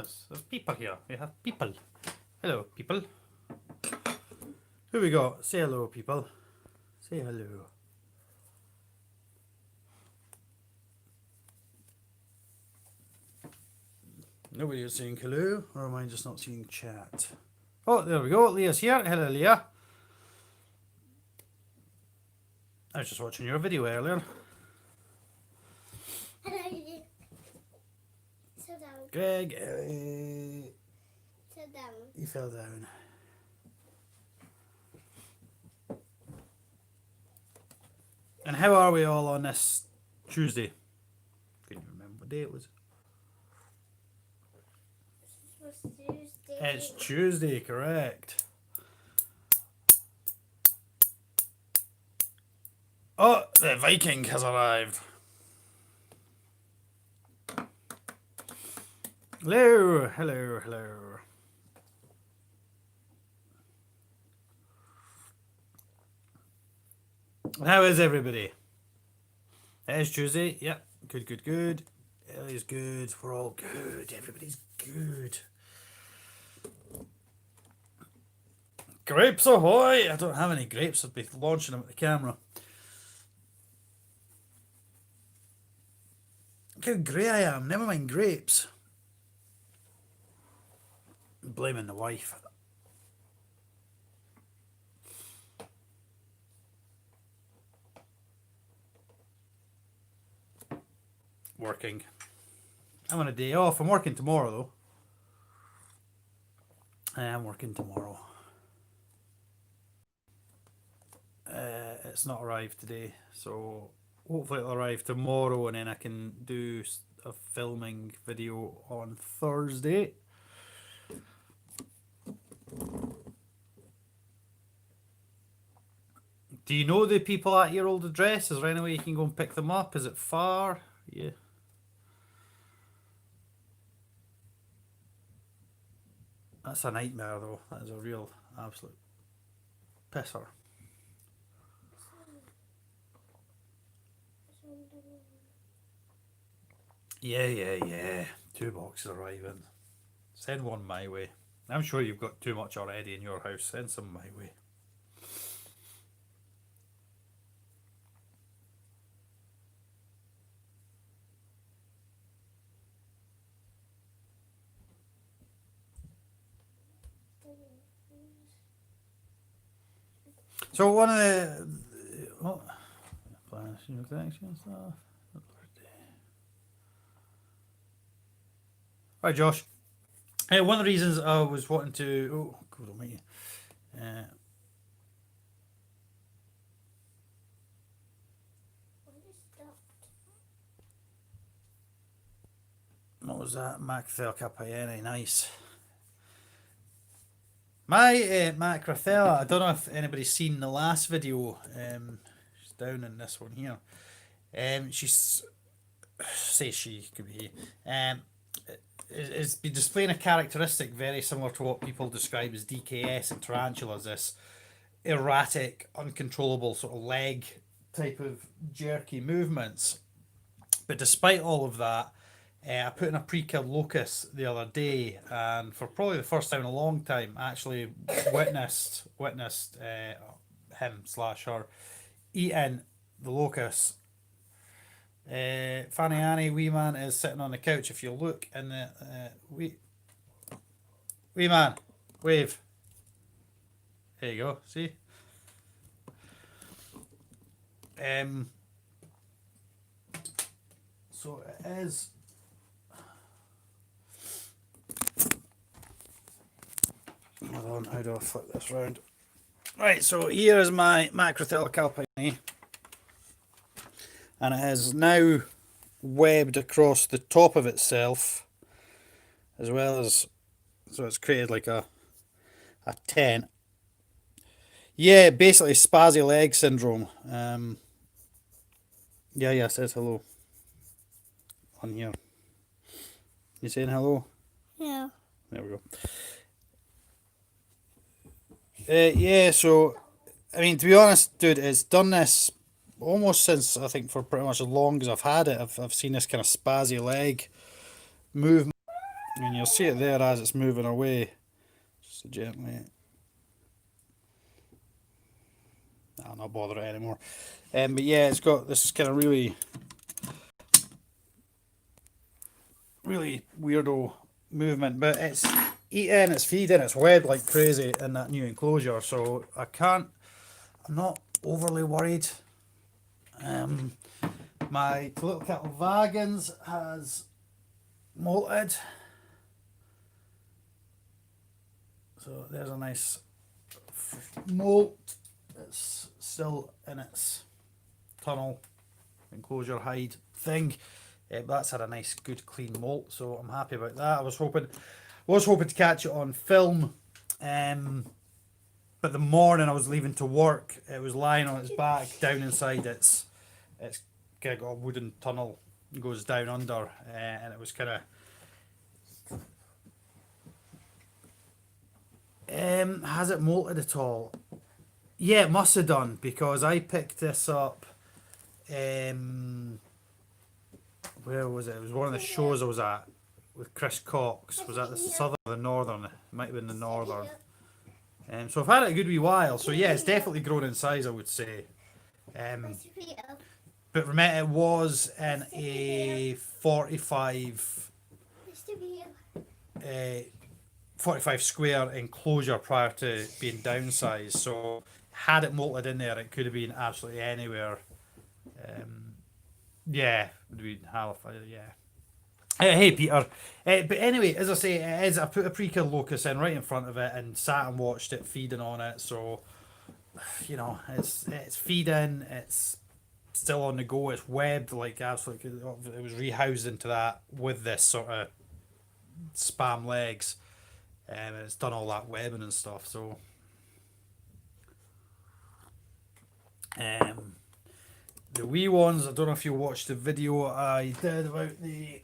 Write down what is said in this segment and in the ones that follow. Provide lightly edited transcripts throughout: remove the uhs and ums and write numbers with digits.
there's people here. We have people. Hello, people. Who we got? Say hello, people. Say hello. Nobody is saying hello, or am I just not seeing chat? Oh, there we go. Leah's here. Hello, Leah. I was just watching your video earlier. Hello. Sit down. Greg, Sit down. he fell down. And how are we all on this Tuesday? Can't remember what day it was. Tuesday. It's Tuesday, correct. Oh, the Viking has arrived. Hello, hello, hello. How is everybody? It is Tuesday. Yep. Good, good, good. Ellie's good. We're all good. Everybody's good. Grapes ahoy! I don't have any grapes. I'd be launching them at the camera. Look how grey I am. Never mind grapes. I'm blaming the wife. Working. I'm on a day off. I'm working tomorrow though. I am working tomorrow. It's not arrived today, so hopefully it'll arrive tomorrow, and then I can do a filming video on Thursday. Do you know the people at your old address? Is there any way you can go and pick them up? Is it far? Yeah. That's a nightmare though. That is a real absolute pisser. Yeah. 2 boxes arriving. Send one my way. I'm sure you've got too much already in your house. Send some my way. So one of the stuff. Right, Josh. One of the reasons I was wanting to God almighty. What was that? Macrothel Capaiene, nice. My Macrothella, I don't know if anybody's seen the last video. She's down in this one here. She's she could be is been displaying a characteristic very similar to what people describe as DKS and tarantulas, this erratic, uncontrollable sort of leg type of jerky movements. But despite all of that, I put in a pre-killed locust the other day, and for probably the first time in a long time, actually witnessed him/her eating the locust. Fanny Annie, wee man, is sitting on the couch. If you look in the wee man, wave. There you go. See. So it is. Hold on, how do I flip this round? Right, so here is my Macrothella calpine, and it has now webbed across the top of itself, as well as, so it's created like a tent. Yeah, basically spazzy leg syndrome. Yeah, it says hello on here. You saying hello? Yeah. There we go. Yeah, so, I mean, to be honest, dude, it's done this almost since, I think, for pretty much as long as I've had it. I've seen this kind of spazzy leg movement. And you'll see it there as it's moving away. Just gently. I'll not bother it anymore. But yeah, it's got this kind of really weirdo movement, but it's eating, it's feeding, it's webbed like crazy in that new enclosure, so I'm not overly worried. My little kettle wagons has molted, so there's a nice molt. It's still in its tunnel enclosure hide thing. But that's had a nice good clean molt, so I'm happy about that. I was hoping to catch it on film, but the morning I was leaving to work, it was lying on its back down inside its got a wooden tunnel goes down under, and it was kind of has it molted at all? Yeah, it must have done, because I picked this up. Where was it? It was one of the shows I was at with Chris Cox. Was that the southern or the northern? It might have been the northern. So I've had it a good wee while. So yeah, it's definitely grown in size, I would say. But remember, it was in a 45 square enclosure prior to being downsized. So had it molted in there, it could have been absolutely anywhere. Yeah, would be Halifax. Yeah. Hey Peter. But anyway, as I say, it is. I put a pre-kill locus in right in front of it and sat and watched it feeding on it. So, it's feeding. It's still on the go. It's webbed like absolutely. It was rehoused into that with this sort of spam legs, and it's done all that webbing and stuff. So, the wee ones. I don't know if you watched the video I did about the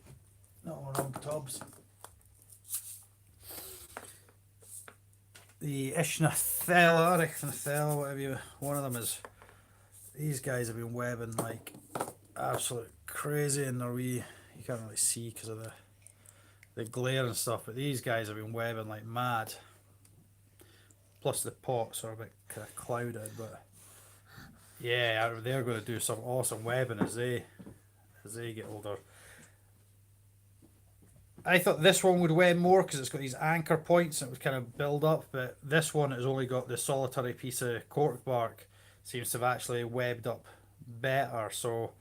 wrong tubs. The Ishnathala, whatever you. One of them is. These guys have been webbing like absolute crazy, and they're wee. You can't really see because of the glare and stuff, but these guys have been webbing like mad. Plus the pots are a bit kind of clouded, but yeah, they're going to do some awesome webbing as they get older. I thought this one would web more because it's got these anchor points and it would kind of build up, but this one has only got the solitary piece of cork bark. Seems to have actually webbed up better, so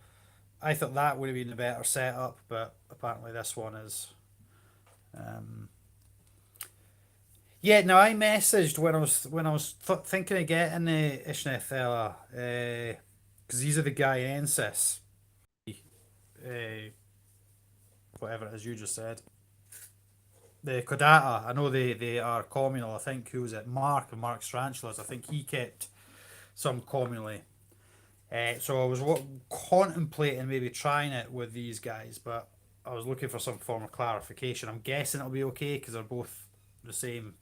I thought that would have been a better setup, but apparently this one is. Yeah, now I messaged when I was thinking of getting the Ishnethella, because these are the Gaiensis, uh, whatever it is you just said. The Kodata, I know they are communal. I think who was it? Mark's Tarantulas. I think he kept some communally. So I was contemplating maybe trying it with these guys, but I was looking for some form of clarification. I'm guessing it'll be okay because they're both the same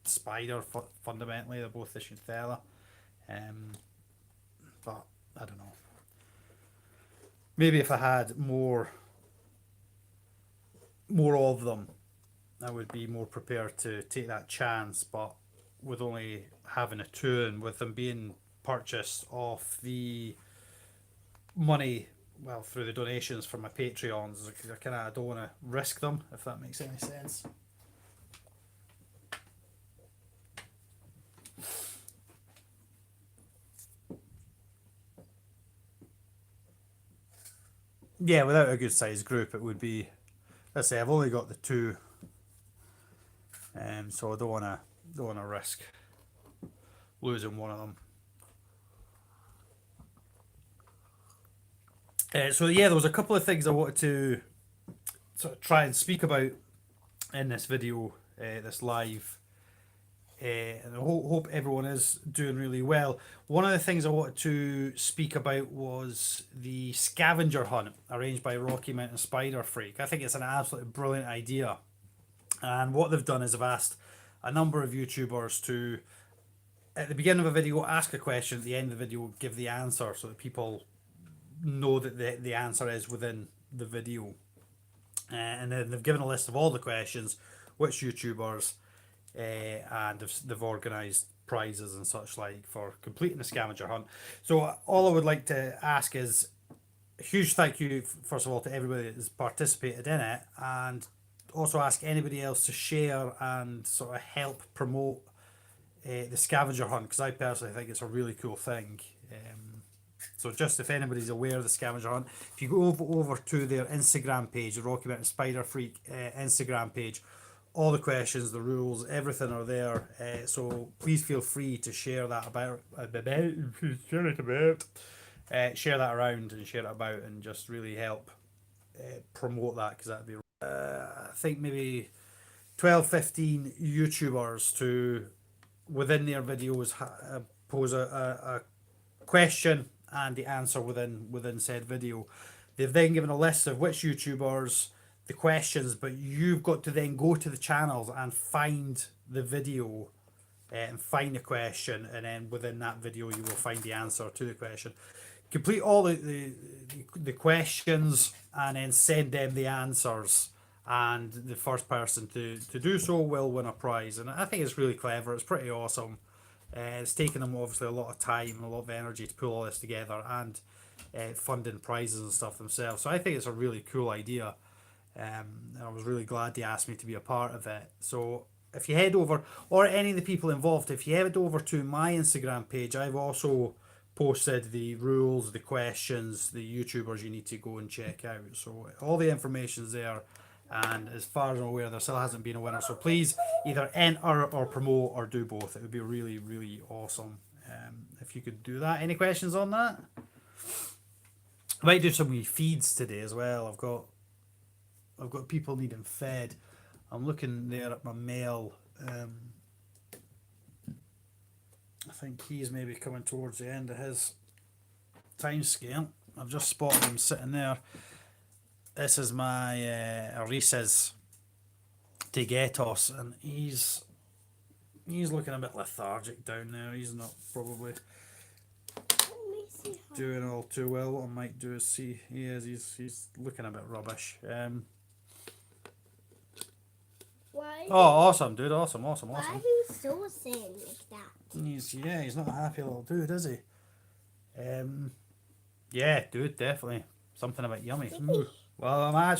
spider fundamentally. They're both Ishnethella. But I don't know. Maybe if I had more of them, I would be more prepared to take that chance. But with only having a two and with them being purchased off the money, well, through the donations from my Patreons, I don't want to risk them, if that makes any sense. Yeah, without a good sized group, it would be. Let's say I've only got the two, so I don't want to risk losing one of them. So yeah, there was a couple of things I wanted to sort of try and speak about in this video, this live, and I hope everyone is doing really well. One of the things I wanted to speak about was the scavenger hunt arranged by Rocky Mountain Spider Freak. I think it's an absolutely brilliant idea, and what they've done is they've asked a number of YouTubers to, at the beginning of a video, ask a question, at the end of the video give the answer, so that people know that the answer is within the video. And then they've given a list of all the questions, which YouTubers, and they've organised prizes and such like for completing the scavenger hunt. So all I would like to ask is a huge thank you, first of all, to everybody that has participated in it, and also ask anybody else to share and sort of help promote the scavenger hunt, because I personally think it's a really cool thing. So just if anybody's aware of the scavenger hunt, if you go over to their Instagram page, the Rocky Mountain Spider Freak Instagram page, all the questions, the rules, everything are there. So please feel free to share that share that around and share it about, and just really help promote that, because that'd be I think maybe 12, 15 YouTubers to within their videos pose a question and the answer within said video. They've then given a list of which YouTubers, the questions, but you've got to then go to the channels and find the video and find the question, and then within that video you will find the answer to the question. Complete all the questions and then send them the answers, and the first person to do so will win a prize. And I think it's really clever. It's pretty awesome. It's taken them obviously a lot of time and a lot of energy to pull all this together, and funding prizes and stuff themselves. So I think it's a really cool idea. I was really glad they asked me to be a part of it. So if you head over, or any of the people involved, if you head over to my Instagram page, I've also posted the rules, the questions, the YouTubers you need to go and check out. So all the information's there. And as far as I'm aware, there still hasn't been a winner. So please either enter or promote or do both. It would be really, really awesome if you could do that. Any questions on that? I might do some wee feeds today as well. I've got people needing fed. I'm looking there at my mail. I think he's maybe coming towards the end of his time scale. I've just spotted him sitting there. This is my Reese's to get us, and he's looking a bit lethargic down there. He's not probably doing all too well. What I might do is see he's looking a bit rubbish. Why? Oh, awesome, dude! Awesome. Why are you so sad like that? He's not a happy little dude, is he? Yeah, dude, definitely something about yummy. Well, I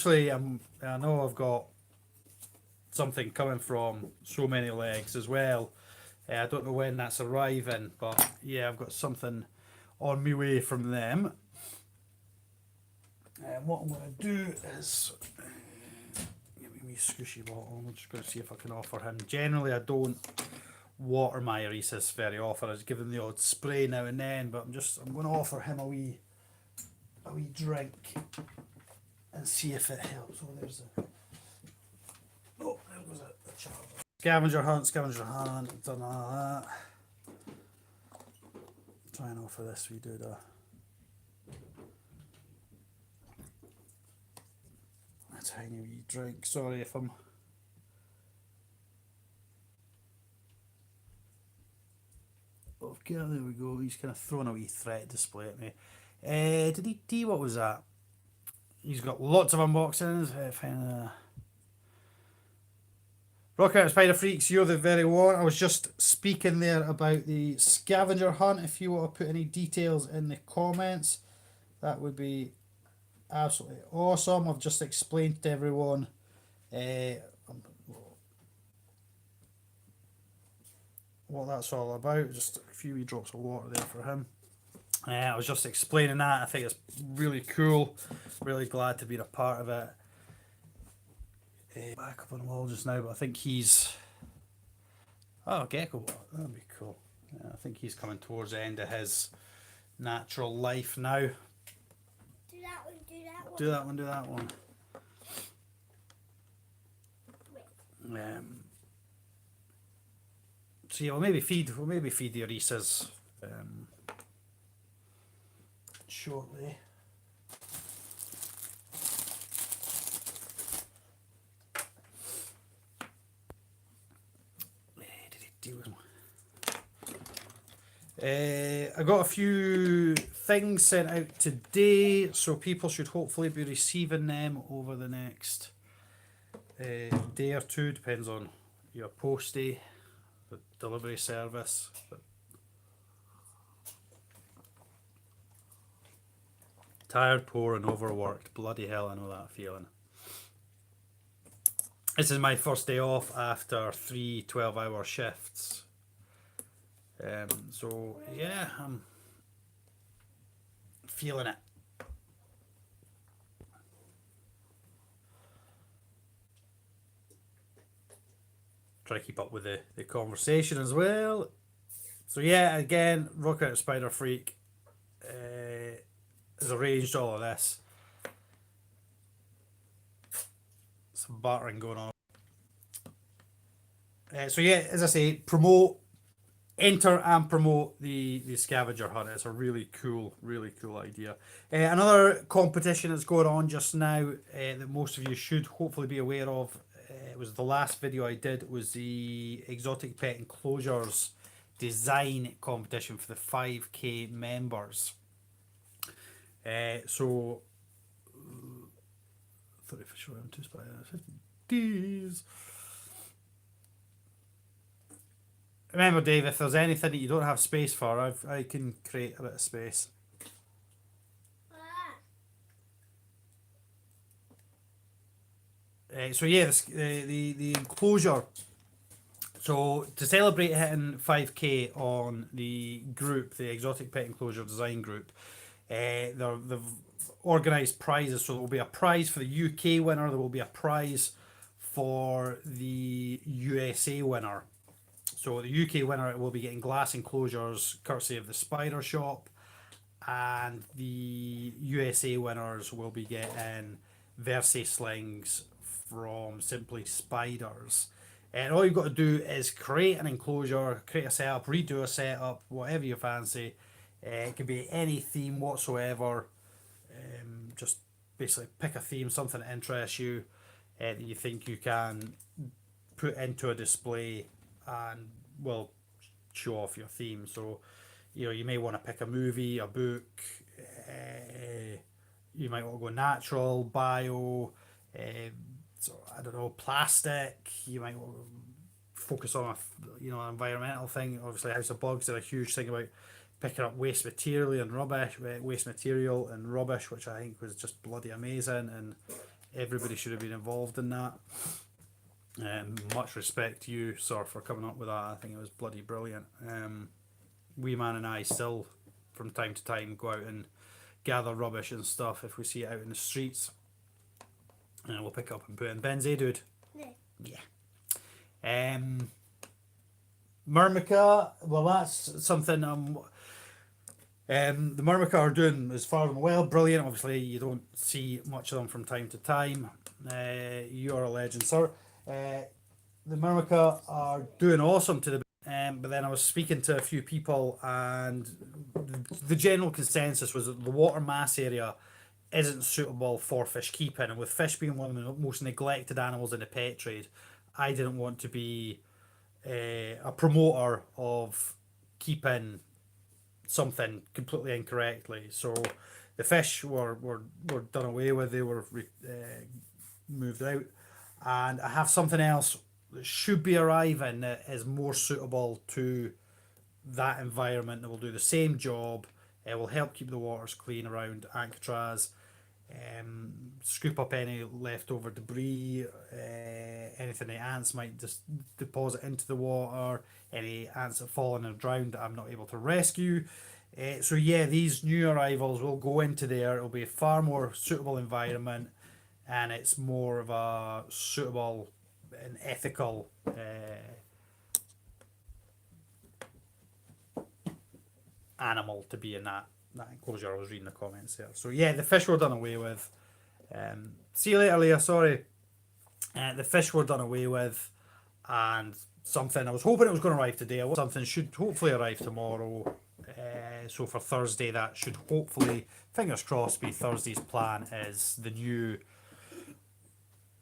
know I've got something coming from So Many Legs as well. I don't know when that's arriving, but yeah, I've got something on my way from them. And what I'm going to do is give me a squishy bottle. I'm just going to see if I can offer him. Generally, I don't water my Reese's very often. I just give him the odd spray now and then, but I'm going to offer him a wee drink and see if it helps. Oh, there goes a charger. Scavenger hunt, done all that. Try and offer this wee dude a tiny wee drink. Sorry if I'm... Okay, there we go. He's kind of throwing a wee threat display at me. Did he what was that? He's got lots of unboxings. Rock Out Spider Freaks, you're the very one. I was just speaking there about the scavenger hunt. If you want to put any details in the comments, that would be absolutely awesome. I've just explained to everyone what that's all about. Just a few wee drops of water there for him. I was just explaining that. I think it's really cool. Really glad to be a part of it. Back up on the wall just now, but I think he's... Oh, gecko. That'd be cool. Yeah, I think he's coming towards the end of his natural life now. Do that one, do that one. Do that one, do that one. So yeah, we'll maybe feed the Reese's shortly. I got a few things sent out today, so people should hopefully be receiving them over the next day or two. Depends on your postie, the delivery service. But tired, poor, and overworked. Bloody hell, I know that feeling. This is my first day off after 3 12-hour shifts. So yeah, I'm feeling it. Try to keep up with the conversation as well. So yeah, again, Rock Out Spider Freak has arranged all of this. Some bartering going on. So yeah, as I say, enter and promote the scavenger hunt. It's a really cool idea. Another competition that's going on just now that most of you should hopefully be aware of. It was the last video I did, was the exotic pet enclosures design competition for the 5k members. So 30 for sure, 50 days. Remember, Dave, if there's anything that you don't have space for, I can create a bit of space. So yeah, the enclosure. So to celebrate hitting 5k on the group, the Exotic Pet Enclosure Design Group, they've organised prizes. So there will be a prize for the UK winner. There will be a prize for the USA winner. So the UK winner will be getting glass enclosures courtesy of the Spider Shop, and the USA winners will be getting Versace slings from Simply Spiders. And all you've got to do is create an enclosure, create a setup, redo a setup, whatever you fancy. It can be any theme whatsoever. Just basically pick a theme, something that interests you, that you think you can put into a display and will show off your theme. So, you may want to pick a movie, a book. You might want to go natural, bio. So I don't know, plastic. You might want to focus on an environmental thing. Obviously, House of Bugs did a huge thing about picking up waste material and rubbish, which I think was just bloody amazing, and everybody should have been involved in that. Much respect to you, sir, for coming up with that. I think it was bloody brilliant. Wee Man and I still, from time to time, go out and gather rubbish and stuff if we see it out in the streets. And we'll pick up and put it in bins, eh, dude? Yeah. Myrmica, well, that's something the Myrmica are doing as far and well. Brilliant. Obviously, you don't see much of them from time to time. You're a legend, sir. The Myrmica are doing awesome to the but then I was speaking to a few people, and the general consensus was that the water mass area isn't suitable for fish keeping, and with fish being one of the most neglected animals in the pet trade, I didn't want to be a promoter of keeping something completely incorrectly. So the fish were done away with. They were moved out, and I have something else that should be arriving that is more suitable to that environment, that will do the same job. It will help keep the waters clean around Alcatraz, scoop up any leftover debris, anything the ants might just deposit into the water, any ants that fall in and drown that I'm not able to rescue. So yeah, these new arrivals will go into there. It'll be a far more suitable environment, and it's more of a suitable and ethical animal to be in that enclosure. I was reading the comments there. So yeah, the fish were done away with. See you later, Leah. Sorry. The fish were done away with, and something I was hoping it was going to arrive today. Something should hopefully arrive tomorrow. So for Thursday, that should hopefully, fingers crossed, be Thursday's plan, is the new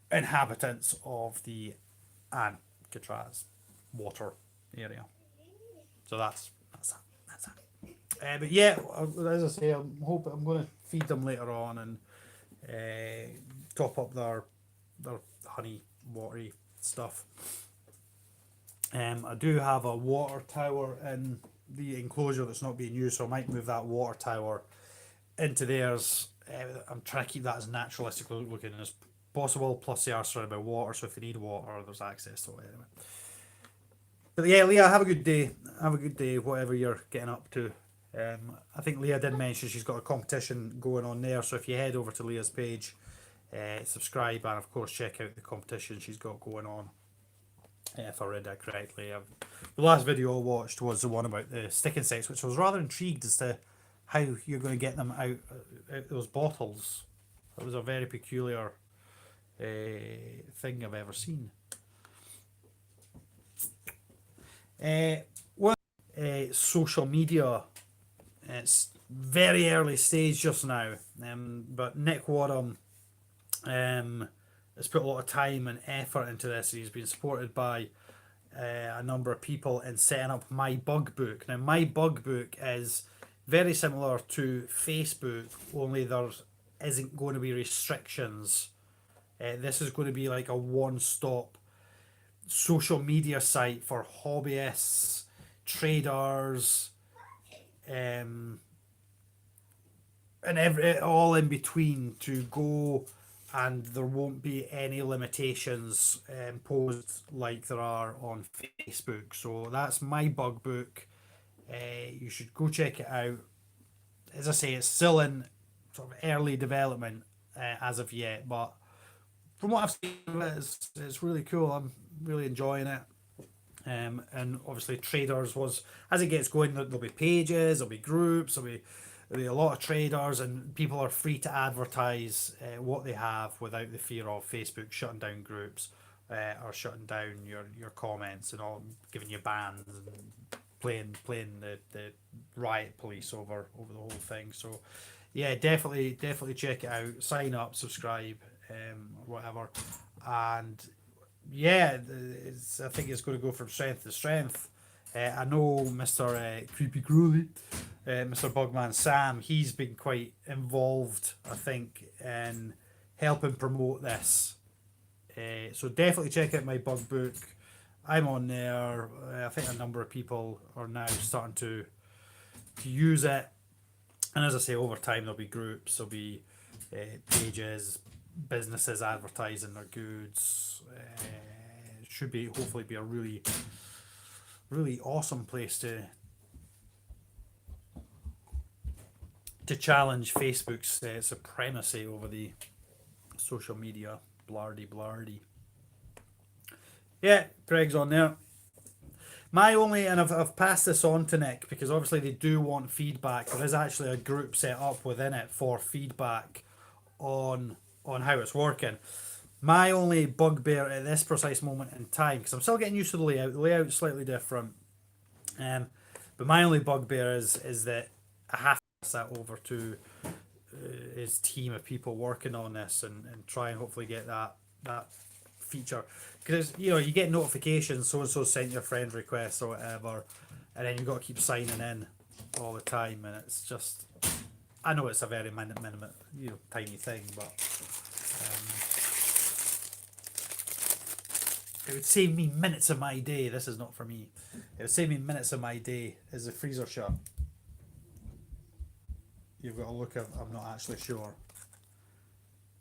inhabitants of the Alcatraz water area. So that's that. But yeah, as I say, I'm going to feed them later on and top up their honey watery stuff. I do have a water tower in the enclosure that's not being used, so I might move that water tower into theirs. I'm trying to keep that as naturalistic looking as possible. Plus, they are surrounded by water, so if you need water, there's access to it anyway. But yeah, Leah, have a good day. Have a good day, whatever you're getting up to. I think Leah did mention she's got a competition going on there, so if you head over to Leah's page, subscribe, and of course check out the competition she's got going on. If I read that correctly, the last video I watched was the one about the stick insects, which I was rather intrigued as to how you're going to get them out those bottles. It was a very peculiar thing I've ever seen. Social media. It's very early stage just now, but Nick Wadham has put a lot of time and effort into this. He's been supported by a number of people in setting up My Bug Book. Now, My Bug Book is very similar to Facebook, only there isn't going to be restrictions. This is going to be like a one-stop social media site for hobbyists, traders, and all in between to go, and there won't be any limitations imposed like there are on Facebook. So that's My Bug Book. You should go check it out. As I say, it's still in sort of early development as of yet, but from what I've seen of it, it's really cool. I'm really enjoying it. And obviously traders was, as it gets going, there'll be pages, there'll be groups, there'll be a lot of traders, and people are free to advertise what they have without the fear of Facebook shutting down groups or shutting down your comments and all, giving you bans and playing the riot police over the whole thing. So yeah, definitely check it out, sign up, subscribe, whatever. And yeah, I think it's going to go from strength to strength. I know Mr. Creepy Crawly, Mr. Bugman Sam, he's been quite involved, I think, in helping promote this. So definitely check out My Bug Book. I'm on there. I think a number of people are now starting to use it. And as I say, over time there'll be groups, there'll be pages, businesses advertising their goods. It should be hopefully be a really awesome place to challenge Facebook's supremacy over the social media. Blardy. Yeah, Greg's on there. My only, and I've passed this on to Nick because obviously they do want feedback. There is actually a group set up within it for feedback on how it's working. My only bugbear at this precise moment in time, because I'm still getting used to the layout. The layout's slightly different, but my only bugbear is that I have to pass that over to his team of people working on this and try and hopefully get that feature, because you get notifications so and so sent your friend request or whatever, and then you've got to keep signing in all the time, and it's just, I know it's a very minimum tiny thing, but it would save me minutes of my day. This is not for me. It would save me minutes of my day. Is the freezer shut? You've got to look at, I'm not actually sure.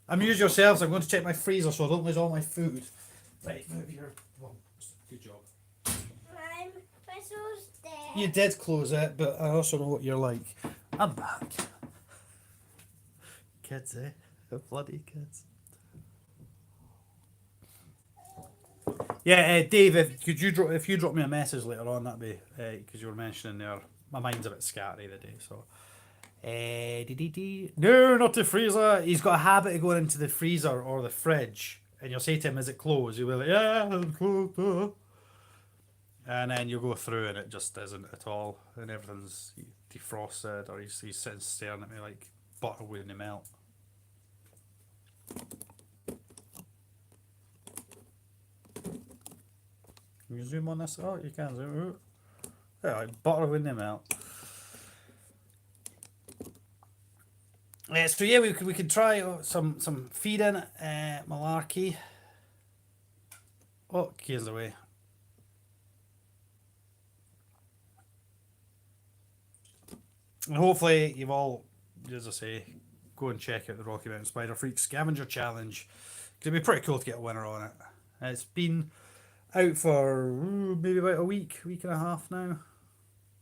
Amuse yourselves. I'm going to check my freezer so I don't lose all my food. Right, move your. Well, good job. My whistle's there. You did close it, but I also know what you're like. I'm back. Kids, eh? The bloody kids. Yeah, Dave, if you drop me a message later on, that'd be because you were mentioning there. My mind's a bit scattery the day, so. No, not the freezer. He's got a habit of going into the freezer or the fridge, and you'll say to him, "Is it closed?" He'll be like, "Yeah, it's closed." And then you go through, and it just isn't at all, and everything's defrosted, or he's sitting staring at me like butter wouldn't melt. Can you zoom on this? Oh, you can zoom. Yeah, like butter wouldn't melt. So yeah, we could try some feeding malarkey. Oh, gears away. And hopefully you've all, as I say, go and check out the Rocky Mountain Spider Freak Scavenger Challenge. It'd be pretty cool to get a winner on it. It's been out for maybe about a week and a half now.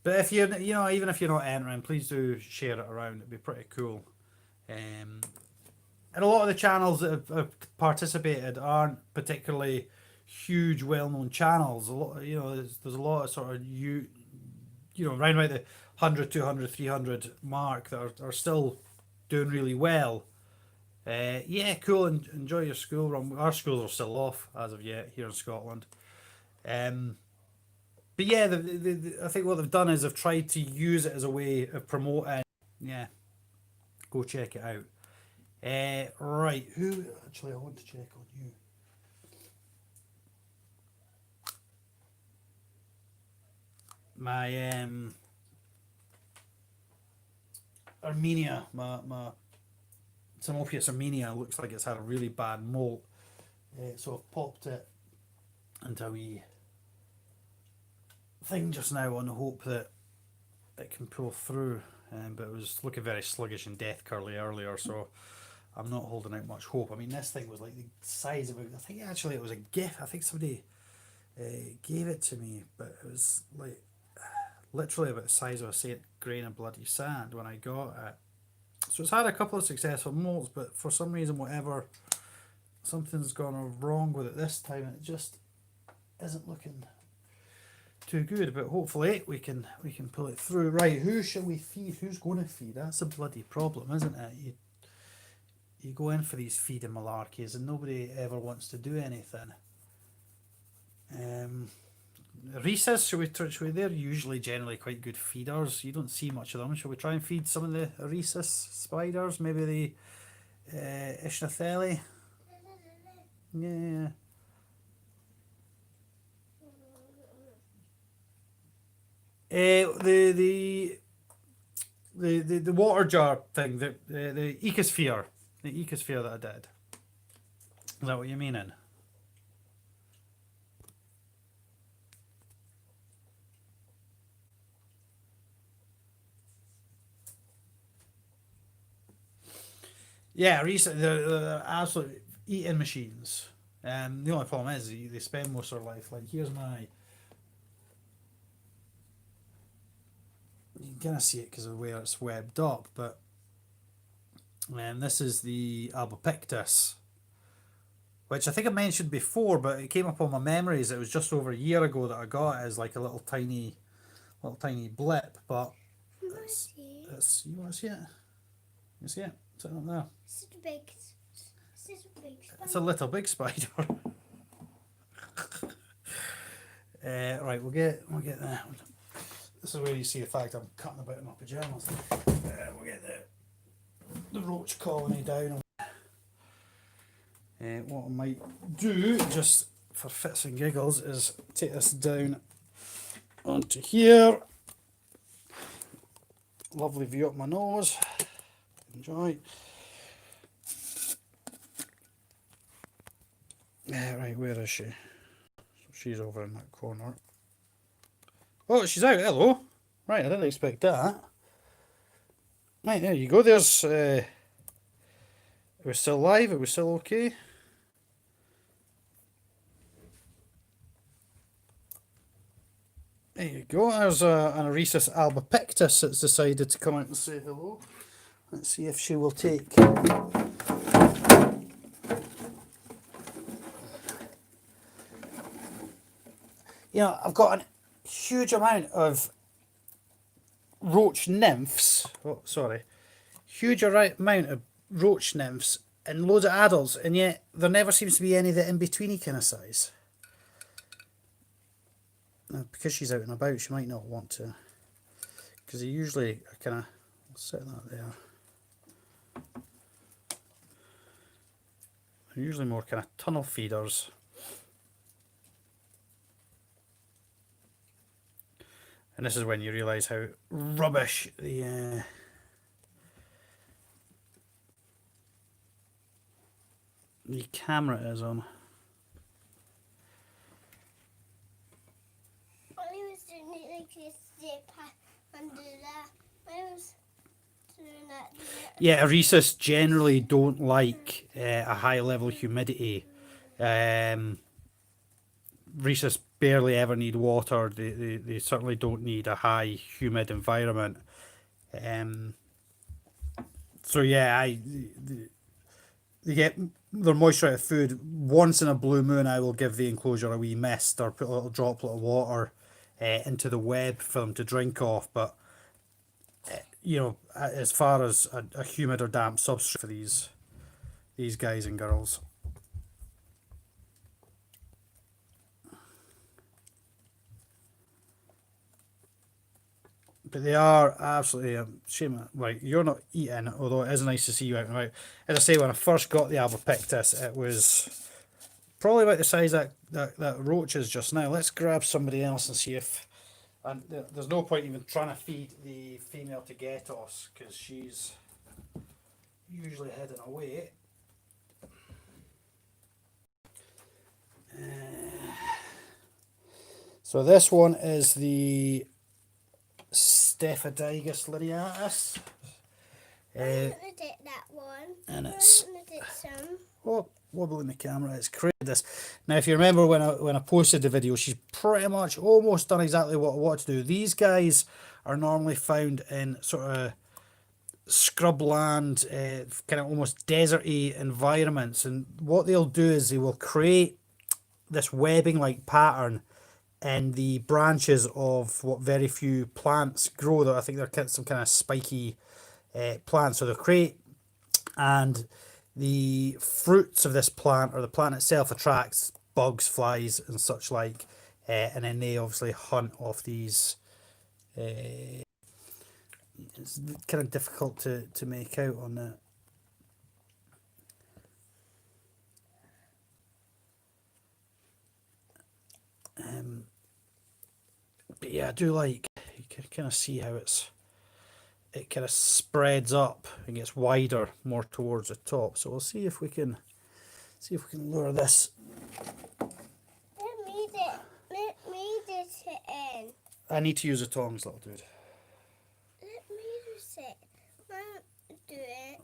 But if you're, even if you're not entering, please do share it around. It'd be pretty cool. And a lot of the channels that have participated aren't particularly huge, well-known channels. A lot, there's a lot of sort of around about the 100, 200, 300 mark that are still doing really well. Yeah, cool. Enjoy your school run. Our schools are still off as of yet here in Scotland. But yeah, I think what they've done is they've tried to use it as a way of promoting. Yeah, go check it out. Right, who actually I want to check on you. My Armenia, my Simopius Armenia looks like it's had a really bad molt. So I've popped it into a wee thing just now on the hope that it can pull through. But it was looking very sluggish and death curly earlier, so I'm not holding out much hope. I mean, this thing was like the size of I think actually it was a gift. I think somebody gave it to me, but it was like literally about the size of a grain of bloody sand when I got it. So it's had a couple of successful molts, but for some reason, something's gone wrong with it this time. It just isn't looking too good, but hopefully we can pull it through. Right, who shall we feed? Who's going to feed? That's a bloody problem, isn't it? You go in for these feeding malarkeys and nobody ever wants to do anything. Rhesus, they're usually generally quite good feeders. You don't see much of them. Shall we try and feed some of the Rhesus spiders? Maybe the Ishnathelli? Yeah. The water jar thing, the ecosphere that I did. Is that what you meaning? Yeah, recently they're absolute eating machines. The only problem is they spend most of their life. Like here's my. You can kind of see it because of the way it's webbed up, but this is the Albopictus, which I think I mentioned before, but it came up on my memories. It was just over a year ago that I got it as like a little tiny blip. But it's you want to see it? You see it? Sitting up there. It's a little big spider. Right, we'll get that. This is where you see the fact I'm cutting about in my pajamas. We'll get the roach colony down. What I might do, just for fits and giggles, is take this down onto here. Lovely view up my nose. Enjoy. Right, where is she? So she's over in that corner. Oh, she's out. Hello. Right, I didn't expect that. Right, there you go. There's. It was still live. It was still okay. There you go. There's an Rhesus albopictus that's decided to come out and say hello. Let's see if she will take. I've got a huge amount of roach nymphs. Oh, sorry. Huge amount of roach nymphs and loads of adults, and yet there never seems to be any that in-betweeny kind of size. Now, because she's out and about, she might not want to. Because they usually are kind of... I'll set that there. They're usually more kind of tunnel feeders. And this is when you realise how rubbish the the camera is on. I was doing it like this zip and do that. I was doing that. Yeah, Rhesus generally don't like a high level of humidity. Rhesus barely ever need water. They certainly don't need a high humid environment. So yeah, they get their moisture out of food. Once in a blue moon, I will give the enclosure a wee mist or put a little droplet of water into the web for them to drink off. But you know, as far as a humid or damp substrate for these guys and girls. But they are absolutely shame. Like, you're not eating, although it is nice to see you out and about. As I say, when I first got the Albopictus, it was probably about the size that roach is just now. Let's grab somebody else and see if. And there's no point even trying to feed the female to Getos because she's usually heading away. So this one is the Stephadigus lineatus. I'm gonna take that one. And it's I'm gonna take some. wobbling the camera. It's created this. Now, if you remember when I posted the video, she's pretty much almost done exactly what I wanted to do. These guys are normally found in sort of scrubland, kind of almost deserty environments, and what they'll do is they will create this webbing like pattern in the branches of what very few plants grow. I think they're some kind of spiky plants, so they'll create, and the fruits of this plant or the plant itself attracts bugs, flies and such like, and then they obviously hunt off these. It's kind of difficult to make out on that. But yeah, I do like, you can kind of see how it kind of spreads up and gets wider more towards the top. So we'll see if we can lure this. Let me do it in. I need to use the tongs, little dude. Let me do it. I'll do it.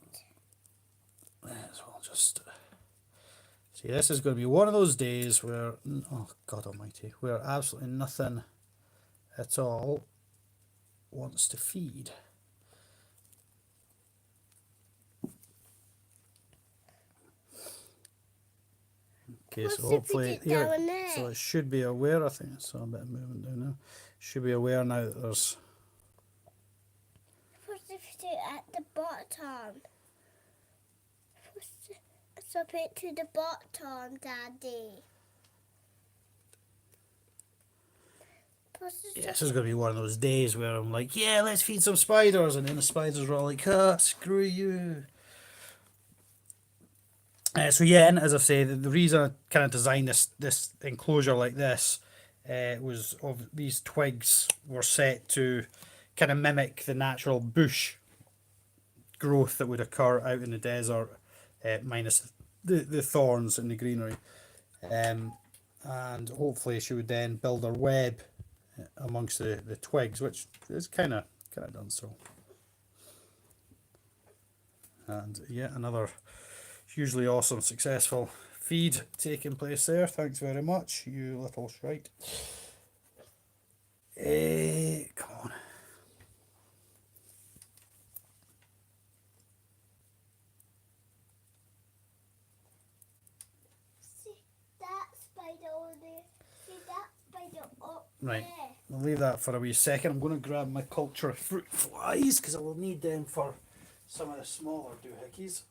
So I'll just see. This is going to be one of those days where, oh God Almighty, where absolutely nothing at all wants to feed. Okay, so hopefully here, so it should be aware. I think I saw a bit of movement down now. Should be aware now that there's. Put it at the bottom. Stop it to the bottom, Daddy. Yeah, this is going to be one of those days where I'm like, yeah, let's feed some spiders, and then the spiders are all like, ah, screw you. So yeah, and as I say, the reason I kind of designed this enclosure like this was of these twigs were set to kind of mimic the natural bush growth that would occur out in the desert, minus the thorns and the greenery, and hopefully she would then build her web amongst the twigs, which is kind of done so. And yeah, another hugely awesome, successful feed taking place there. Thanks very much, you little shite. Come on. See that spider over there? See that spider up Right, there? we'll leave that for a wee second. I'm going to grab my culture fruit flies because I will need them for some of the smaller doohickeys.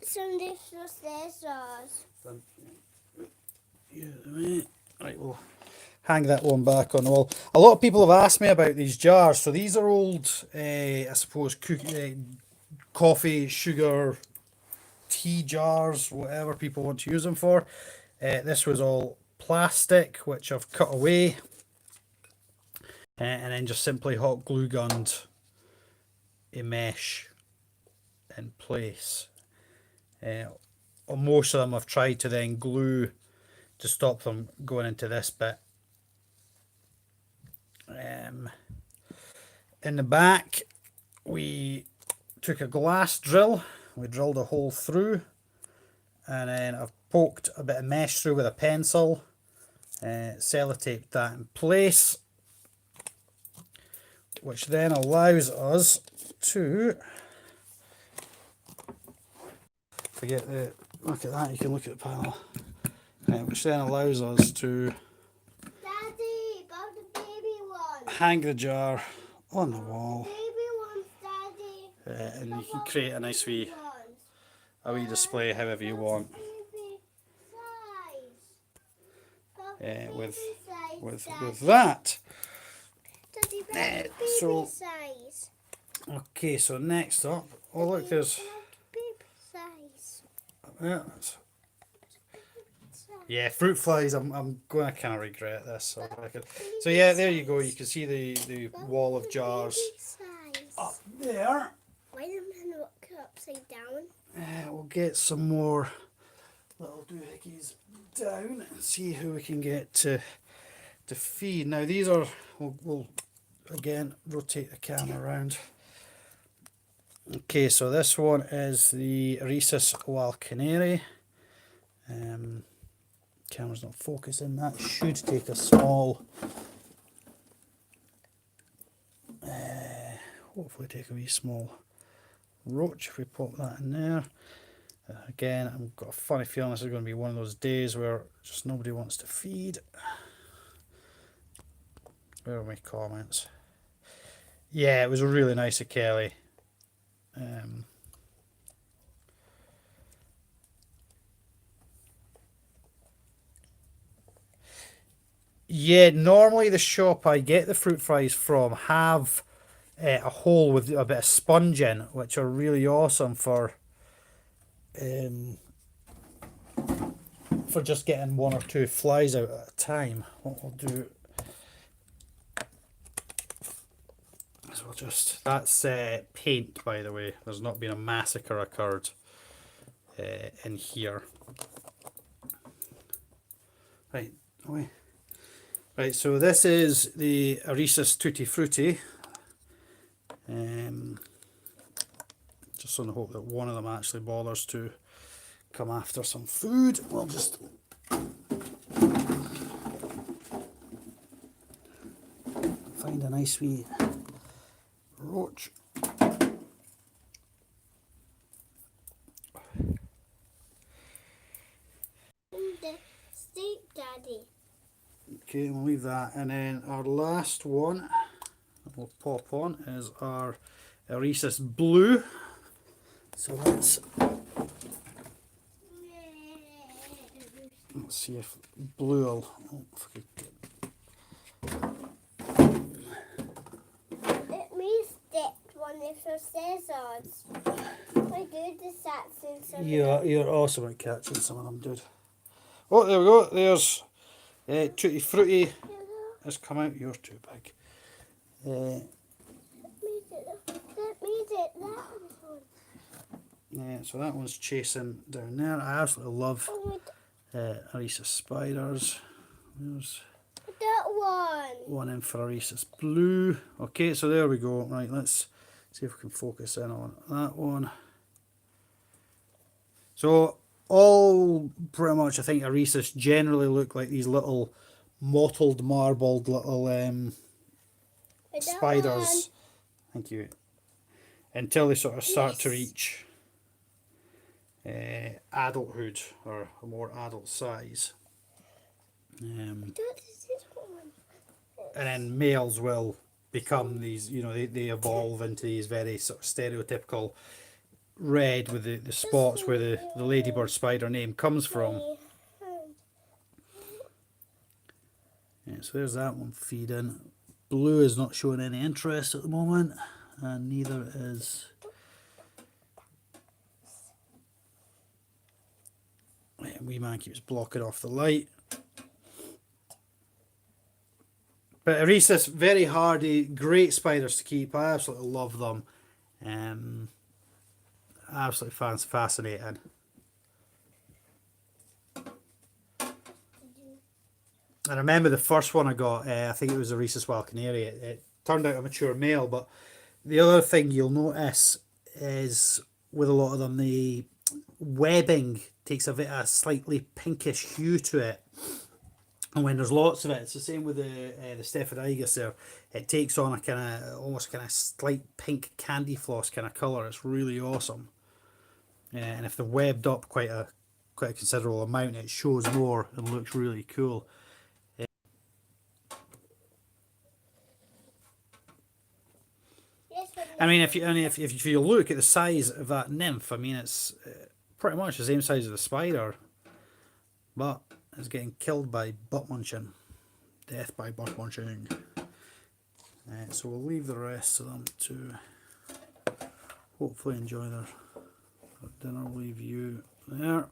Some little scissors. Yeah, right, we'll hang that one back on the wall. A lot of people have asked me about these jars. So these are old, I suppose, coffee, sugar, tea jars, whatever people want to use them for. This was all plastic, which I've cut away, and then just simply hot glue gunned a mesh in place. or most of them I've tried to then glue to stop them going into this bit. In the back, we took a glass drill, we drilled a hole through, and then I've poked a bit of mesh through with a pencil, sellotaped that in place, which then allows us to, forget the, look at that, you can look at the panel, which then allows us to Daddy, about the baby one. hang the jar on the wall, Baby ones, Daddy. and you can create a nice wee, Ones. a wee display however you want, Baby size. with Daddy. that. Daddy, Eh, baby so- size. Okay, so next up, oh look, there's, Baby size. yeah, yeah, fruit flies. I'm going to kind of regret this. So yeah, there you go. You can see the wall of jars Baby size. up there. Why didn't I look upside down? We'll get some more little doohickeys down and see who we can get to feed. Now these are, we'll again rotate the camera around. Okay, so this one is the Rhesus wild canary. Camera's not focusing. That should take a small, hopefully take a wee small roach if we pop that in there. Again, I've got a funny feeling this is going to be one of those days where just nobody wants to feed. Where are my comments? Yeah, it was really nice of Kelly. Yeah, normally the shop I get the fruit fries from have a hole with a bit of sponge in, which are really awesome for just getting one or two flies out at a time. What we'll do is we'll just, that's paint, by the way. There's not been a massacre occurred in here. Right, away. Right, so this is the Rhesus Tutti Frutti. Just on the hope that one of them actually bothers to come after some food. We'll just find a nice wee roach. The steak, Daddy. Okay, we'll leave that. And then our last one that we'll pop on is our Rhesus Blue. So let's see if Blue will, oh, if I could get, Let me stick one of your scissors. I do the sats in some. you're awesome at catching some of them, dude. Oh, there we go. There's Tutti Frutti has come out. You're too big. Let me get that one. Yeah, so that one's chasing down there. I absolutely love Oh, Rhesus spiders. There's that one. one in for a Rhesus Blue. Okay, so there we go. Right, let's see if we can focus in on that one. So all pretty much, I think, a Rhesus generally look like these little mottled, marbled little That spiders. Thank you. Until they sort of start to Yes. reach adulthood or a more adult size. one. This is one. And then males will become these, you know, they evolve into these very sort of stereotypical red with the spots where the ladybird spider name comes from. Yeah, so there's that one feeding. Blue is not showing any interest at the moment, and neither is wee man keeps blocking off the light. But Rhesus, very hardy, great spiders to keep. I absolutely love them. Absolutely fascinating. I remember the first one I got, I think it was a Rhesus Wild Canary. It turned out a mature male, but the other thing you'll notice is with a lot of them, the webbing takes a slightly pinkish hue to it. And when there's lots of it, it's the same with the Stephanoigus there. It takes on a kind of almost kind of slight pink candy floss kind of colour. It's really awesome. And if they're webbed up quite a considerable amount, it shows more and looks really cool. Yes, but I mean, if you look at the size of that nymph, I mean, it's pretty much the same size as the spider, but it's getting killed by butt munching. Death by butt munching. So we'll leave the rest of them to hopefully enjoy their dinner. We'll leave you there.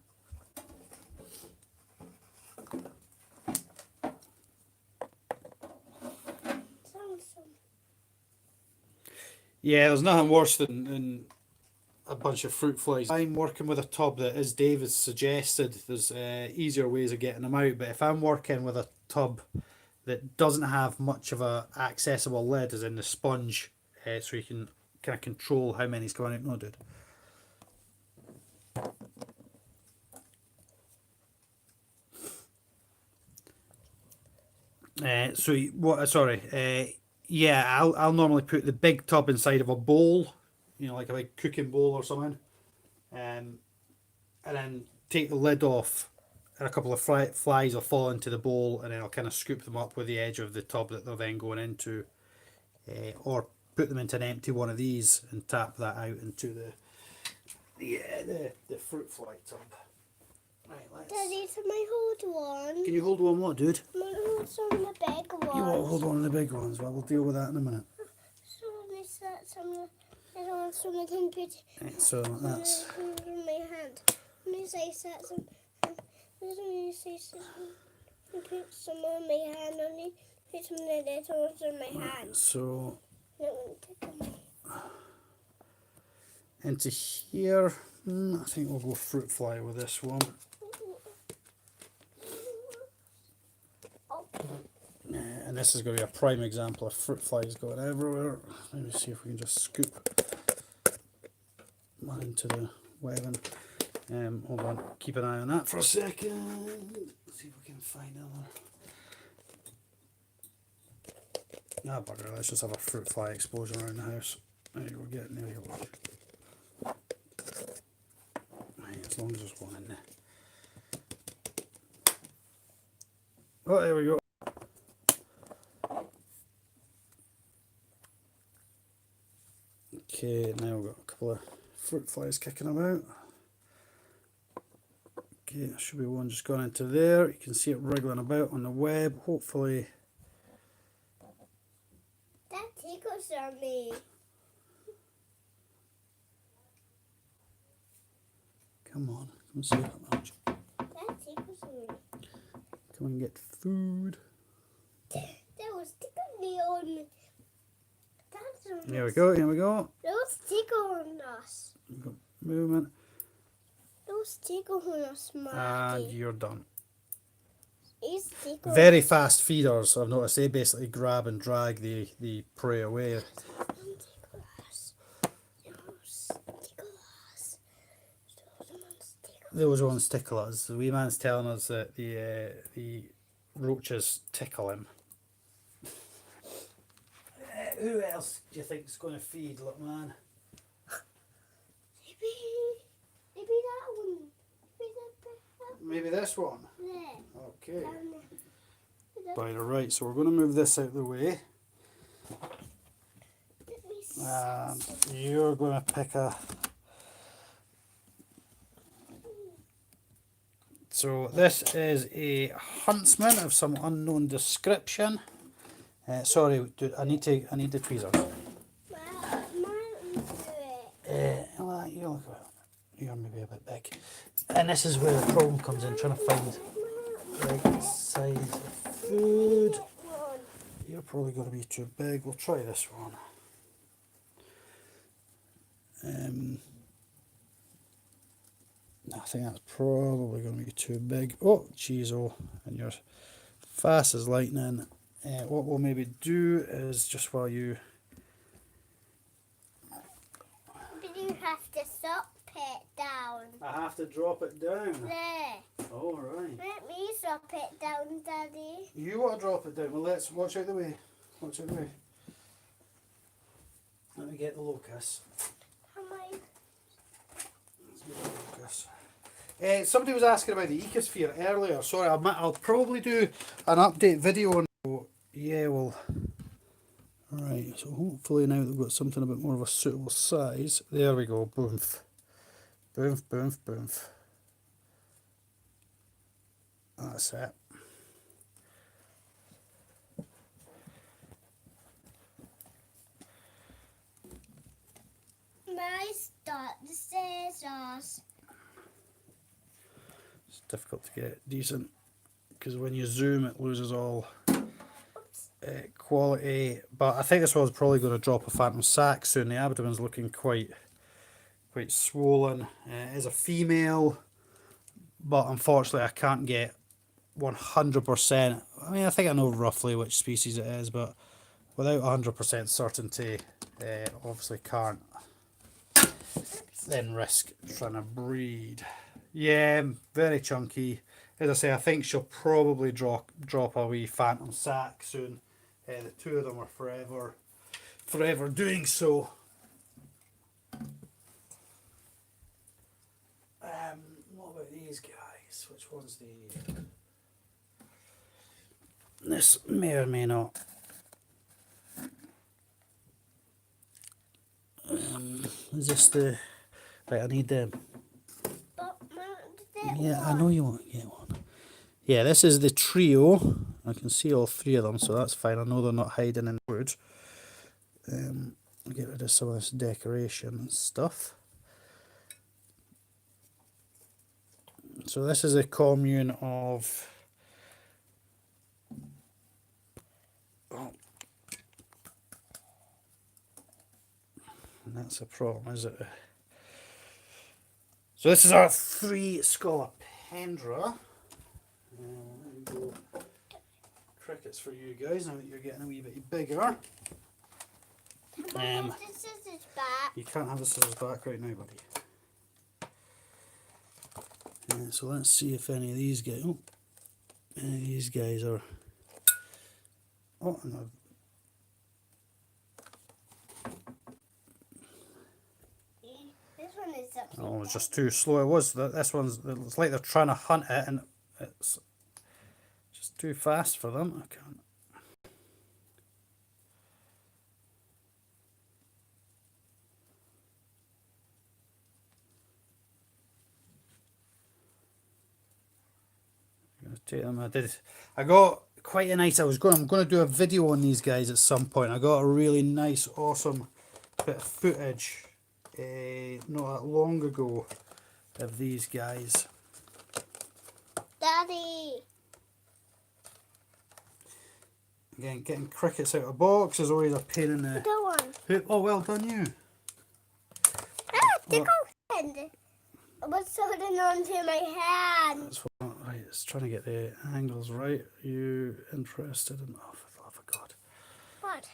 Yeah, there's nothing worse than a bunch of fruit flies. I'm working with a tub that, as David suggested, there's easier ways of getting them out. But if I'm working with a tub that doesn't have much of a accessible lid, as in the sponge, so you can kind of control how many's coming out. No, dude. Yeah, I'll normally put the big tub inside of a bowl, like a big cooking bowl or something, and then take the lid off, and a couple of flies will fall into the bowl, and then I'll kind of scoop them up with the edge of the tub that they're then going into, or put them into an empty one of these and tap that out into the fruit fly tub. Right, Daddy, can I hold one? Can you hold one what, dude? I'm gonna hold some of the big ones. You want to hold one of the big ones? Well, we'll deal with that in a minute. So is that some? I don't want some I can put. Right, so that's. In my hand. Let me say that some. Let me say some. Put some on my hand. Only put some of the little ones on my hand. So That won't take them. into here, I think we'll go fruit fly with this one. And this is going to be a prime example of fruit flies going everywhere. Let me see if we can just scoop one into the webbing. Hold on, keep an eye on that for a second. Let's see if we can find another. Ah, bugger, let's just have a fruit fly explosion around the house. There you go, there you go. Right, as long as there's one in there. Oh, there we go. Okay, now we've got a couple of fruit flies kicking about. Okay, there should be one just gone into there. You can see it wriggling about on the web. Hopefully. That tickles on me. Come on, come and see that much. That tickles me. Come and get food. That was tickling me on. That's Here we go, here we go. Those tickle on us. We've got movement. Those tickle on us, And Marty. you're done. These tickle. Very fast feeders, I've noticed. They basically grab and drag the prey away. Tickle us. Those tickle us. Those ones tickle us. The wee man's telling us that the roaches tickle him. Who else do you think is going to feed, little man? Maybe that one. Maybe this one. There. Okay. Down there. Right, alright, so we're going to move this out of the way. Let me see. And you're going to pick a... So this is a huntsman of some unknown description. Sorry, dude, I need the tweezers. Well, mine do it. Well, you're maybe a bit big. And this is where the problem comes in, trying to find the right size of food. One. You're probably going to be too big. We'll try this one. I think that's probably going to be too big. Oh, jeez, oh, and your fast as lightning. What we'll maybe do is just while you... But you have to stop it down. I have to drop it down. There. All right. Let me stop it down, Daddy. You want to drop it down? Well, let's watch out the way. Watch out the way. Let me get the locus. Am I? Let's get the locus. Somebody was asking about the ecosphere earlier. Sorry, I'll probably do an update video on. Yeah, well. Right, so hopefully now they've got something a bit more of a suitable size. There we go. Boomf. Boomf, boomf, boomf. That's it. My start the scissors. It's difficult to get decent because when you zoom it loses all quality. But I think this one's probably going to drop a phantom sac soon. The abdomen's looking quite swollen. It is a female, but unfortunately I can't get 100%. I mean, I think I know roughly which species it is, but without 100% certainty, obviously can't then risk trying to breed. Yeah, very chunky. As I say, I think she'll probably drop a wee phantom sac soon. The two of them are forever doing so. What about these guys? Which one's the... This may or may not. Is this the... Right, I need them. Yeah, I know you want to get one. Yeah, this is the trio. I can see all three of them, so that's fine. I know they're not hiding in the wood. I'll get rid of some of this decoration and stuff. So this is a commune of... Oh. And that's a problem, is it? So this is our 3 Scolopendra. There we go. Crickets for you guys now that you're getting a wee bit bigger. The scissors back. You can't have the scissors back right now, buddy. So let's see if any of these guys. Oh, any of these guys are. Oh, no. This one is up. Oh, it was just too slow. It was. This one's. It's like they're trying to hunt it, and it's just too fast for them. I can't. Take them. I got quite a nice. I'm going to do a video on these guys at some point. I got a really nice, awesome bit of footage not that long ago of these guys. Daddy. Again, getting crickets out of box is always a pain in the... Go on. Oh, well done you. Tickle hand. I was holding on to my hand. That's what, right, it's trying to get the angles right. Are you interested in... Oh, for the love of God. What?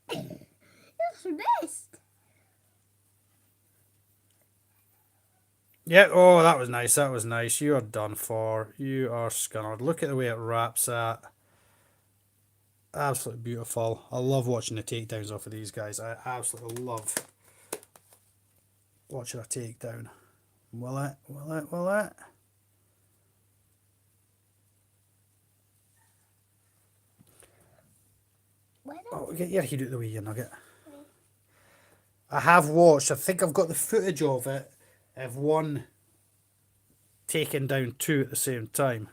That's best. Yeah, oh, that was nice. That was nice. You are done for. You are scunnered. Look at the way it wraps at. Absolutely beautiful. I love watching the takedowns off of these guys. I absolutely love watching a takedown. Will it? Will it? Will it? Oh, get your head out of the way, you nugget. I have watched, I think I've got the footage of it, of one taking down 2 at the same time.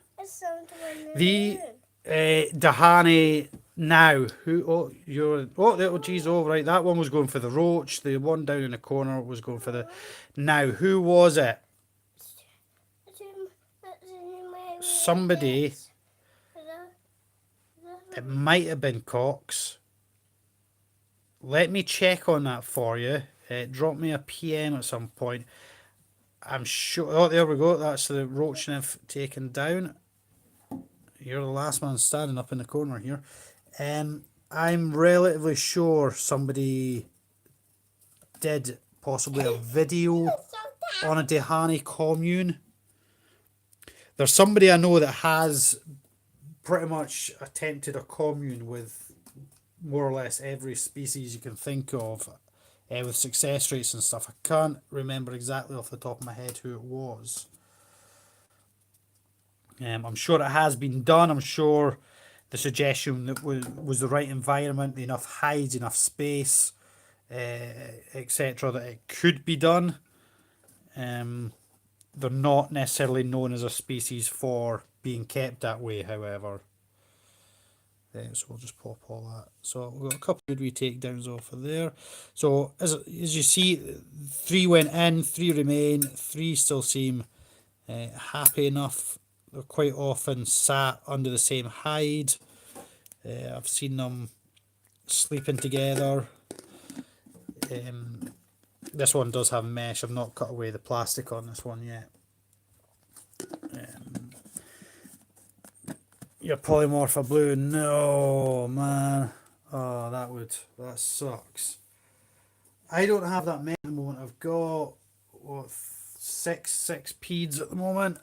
The Dahani now, geez, oh right, that one was going for the roach, the one down in the corner was going for the now. Who was it? Somebody. It might have been Cox. Let me check on that for you. Drop me a PM at some point. I'm sure. Oh, there we go. That's the roach nymph taken down. you're the last man standing up in the corner here. I'm relatively sure somebody did possibly a video on a Dehani commune. There's somebody I know that has pretty much attempted a commune with more or less every species you can think of, with success rates and stuff. I can't remember exactly off the top of my head who it was. I'm sure it has been done. I'm sure the suggestion that was the right environment, enough hides, enough space, etc., that it could be done. They're not necessarily known as a species for being kept that way, however. So we'll just pop all that. So we've got a couple of good wee takedowns off of there. So as you see, 3 went in, 3 remain, 3 still seem happy enough. They're quite often sat under the same hide. I've seen them sleeping together. This one does have mesh. I've not cut away the plastic on this one yet. Your polymorpha blue, no man. Oh, that sucks. I don't have that many at the moment. I've got what, six peds at the moment.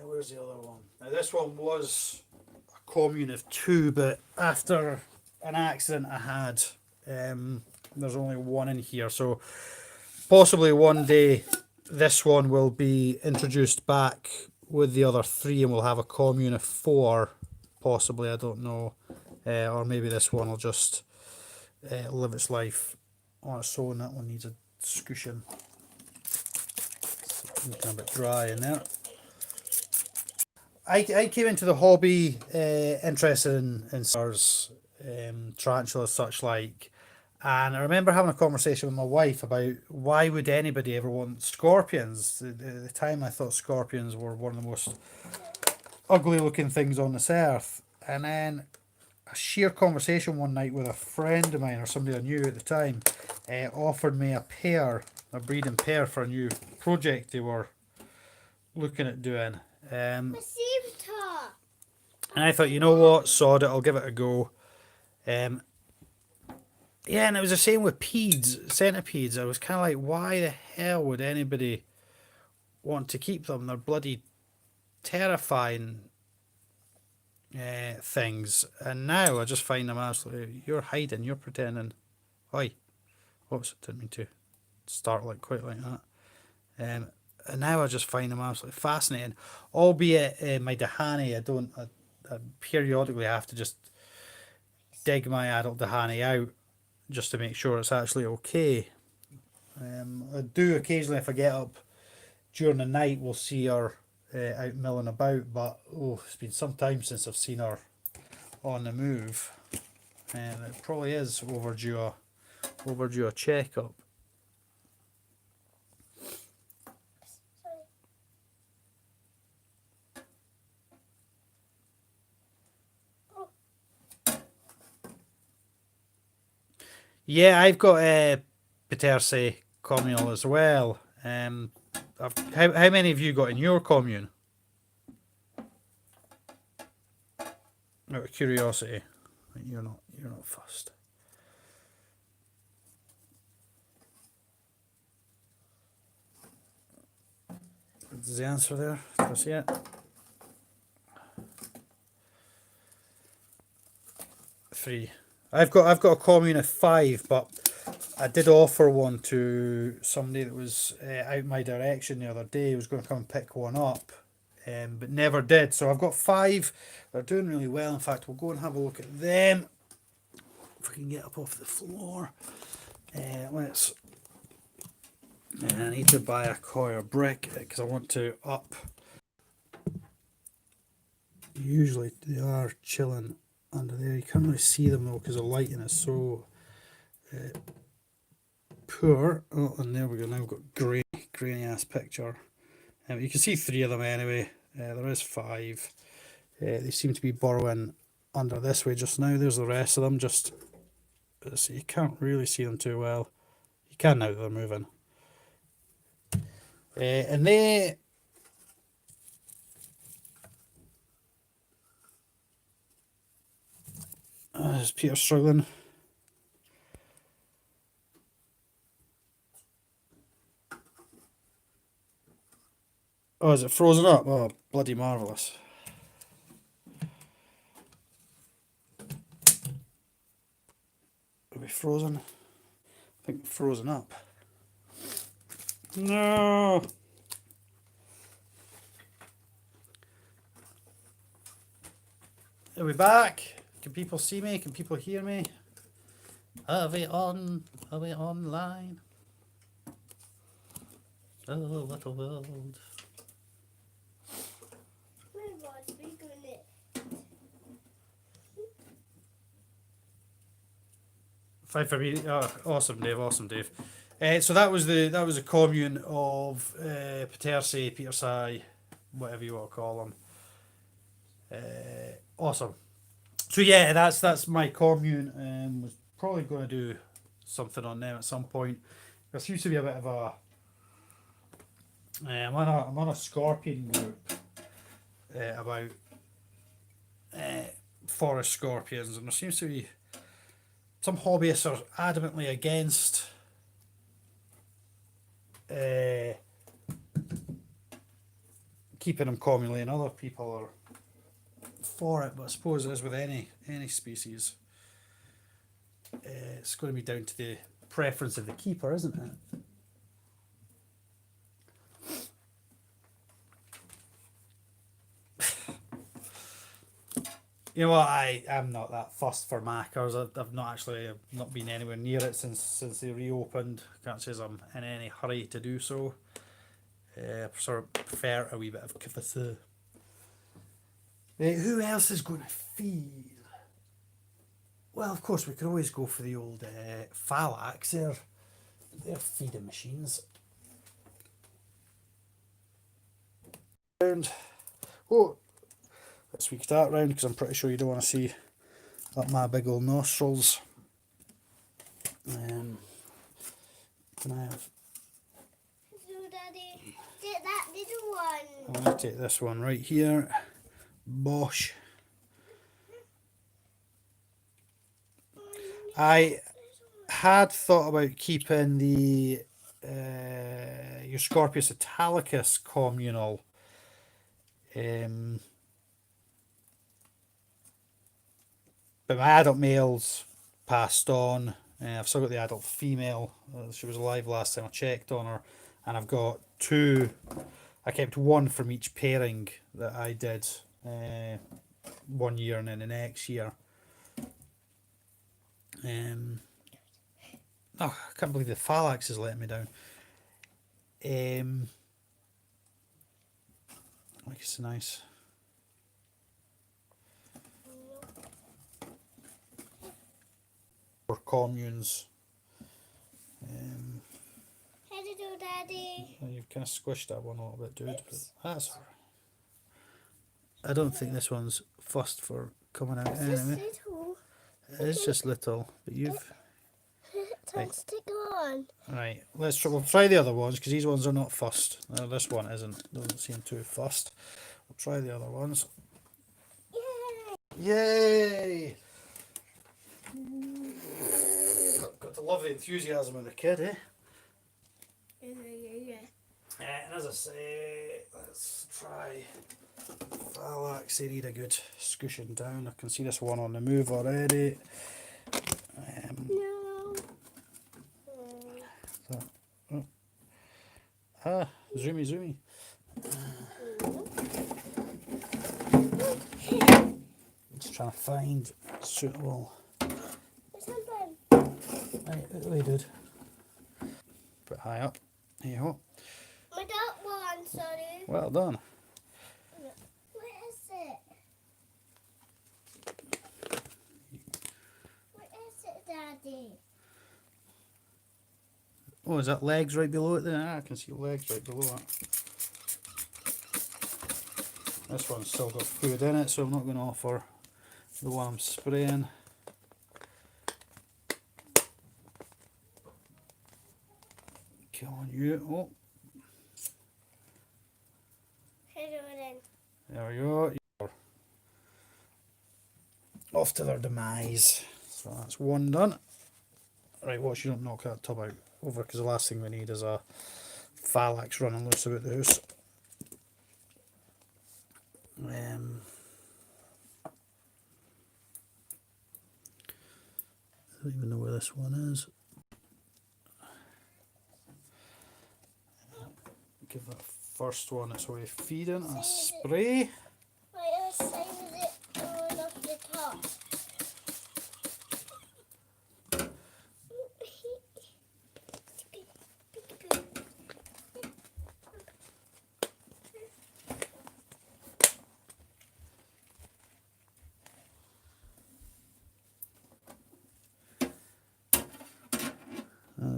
Where's the other one? Now this one was a commune of 2, but after an accident I had, there's only 1 in here. So possibly one day this one will be introduced back with the other 3 and we'll have a commune of 4, possibly, I don't know. Or maybe this one will just live its life on its own. That one needs a squishing. It's looking a bit dry in there. I came into the hobby interested in stars, tarantulas, such like, and I remember having a conversation with my wife about why would anybody ever want scorpions. At the time I thought scorpions were one of the most ugly looking things on this earth, and then a sheer conversation one night with a friend of mine, or somebody I knew at the time, offered me a breeding pair for a new project they were looking at doing. And I thought, you know what, sod it, I'll give it a go. Yeah, and it was the same with centipedes. I was kind of like, why the hell would anybody want to keep them? They're bloody terrifying things. And now I just find them absolutely, you're hiding, you're pretending. Oi, whoops, didn't mean to start quite like that. And now I just find them absolutely fascinating. Albeit my Dehani, I periodically have to just dig my adult Dehani out just to make sure it's actually okay. I do occasionally, if I get up during the night, we'll see her out milling about, but it's been some time since I've seen her on the move, and it probably is overdue a checkup. Yeah, I've got a Paterse communal as well. How many have you got in your commune? Out of curiosity, you're not fussed. What's the answer there? Do I see it? Three. I've got a commune of 5, but I did offer one to somebody that was out my direction the other day. He was going to come and pick one up, but never did. So I've got 5. They're doing really well. In fact, we'll go and have a look at them. If we can get up off the floor. I need to buy a coir brick because I want to up. Usually they are chilling under there. You can't really see them though because the lighting is so poor. Oh, and there we go. Now we've got grainy ass picture. You can see 3 of them anyway. There is 5. They seem to be burrowing under this way just now. There's the rest of them. Just so you can't really see them too well. You can now that they're moving. And is Peter struggling? Oh, is it frozen up? Oh, bloody marvellous. Are we frozen? I think we're frozen up. No! Are we back? Can people see me? Can people hear me? Are we on? Are we online? Oh, what a world. Fine for me. Oh, awesome, Dave. Awesome, Dave. So that was the commune of Paterse, Peterseye, whatever you want to call them. Awesome. So yeah, that's my commune. Was probably going to do something on them at some point. There seems to be a bit of a. I'm on a scorpion group about forest scorpions, and there seems to be some hobbyists are adamantly against keeping them communally, and other people are for it. But I suppose it is with any species. It's going to be down to the preference of the keeper, isn't it? You know what? I'm not that fussed for Mackers. I've not been anywhere near it since they reopened. Can't say I'm in any hurry to do so. Sort of prefer a wee bit of kvasu. Who else is going to feed? Well, of course, we could always go for the old Phalax. They're feeding machines. Oh, let's tweak that round because I'm pretty sure you don't want to see up my big old nostrils. Can I have? So, Daddy, take that little one. I'm going to take this one right here. Bosh. I had thought about keeping the Euscorpius italicus communal. But my adult male's passed on. I've still got the adult female. She was alive last time I checked on her. And I've got two. I kept one from each pairing that I did 1 year and then the next year. I can't believe the Phalax is letting me down. Like it's nice. For communes. How to do, Daddy? You've kind of squished that one a little bit, dude. But that's alright. I don't think this one's fussed for coming out anyway. Little. It's just little, but you've. Don't stick on. Right, we'll try the other ones because these ones are not fussed. This one doesn't seem too fussed. We'll try the other ones. Yay! Yay! Got to love the enthusiasm of the kid, eh? Yeah. And as I say, let's try Phalax. They need a good scushing down. I can see this one on the move already. No. Zoomy. Just trying to find suitable. Right, we did. Put high up. Here you go. I got one, sorry. Well done. What is it? What is it, Daddy? Oh, is that legs right below it there? Ah, I can see legs right below it. This one's still got food in it, so I'm not going to offer the one I'm spraying. Come on, you. Oh. There we go. Off to their demise. So that's one done. Right, watch you don't knock that tub out over, because the last thing we need is a phalanx running loose about the house. I don't even know where this one is. Give that first one its way feeding a spray. Right outside of it going off the top.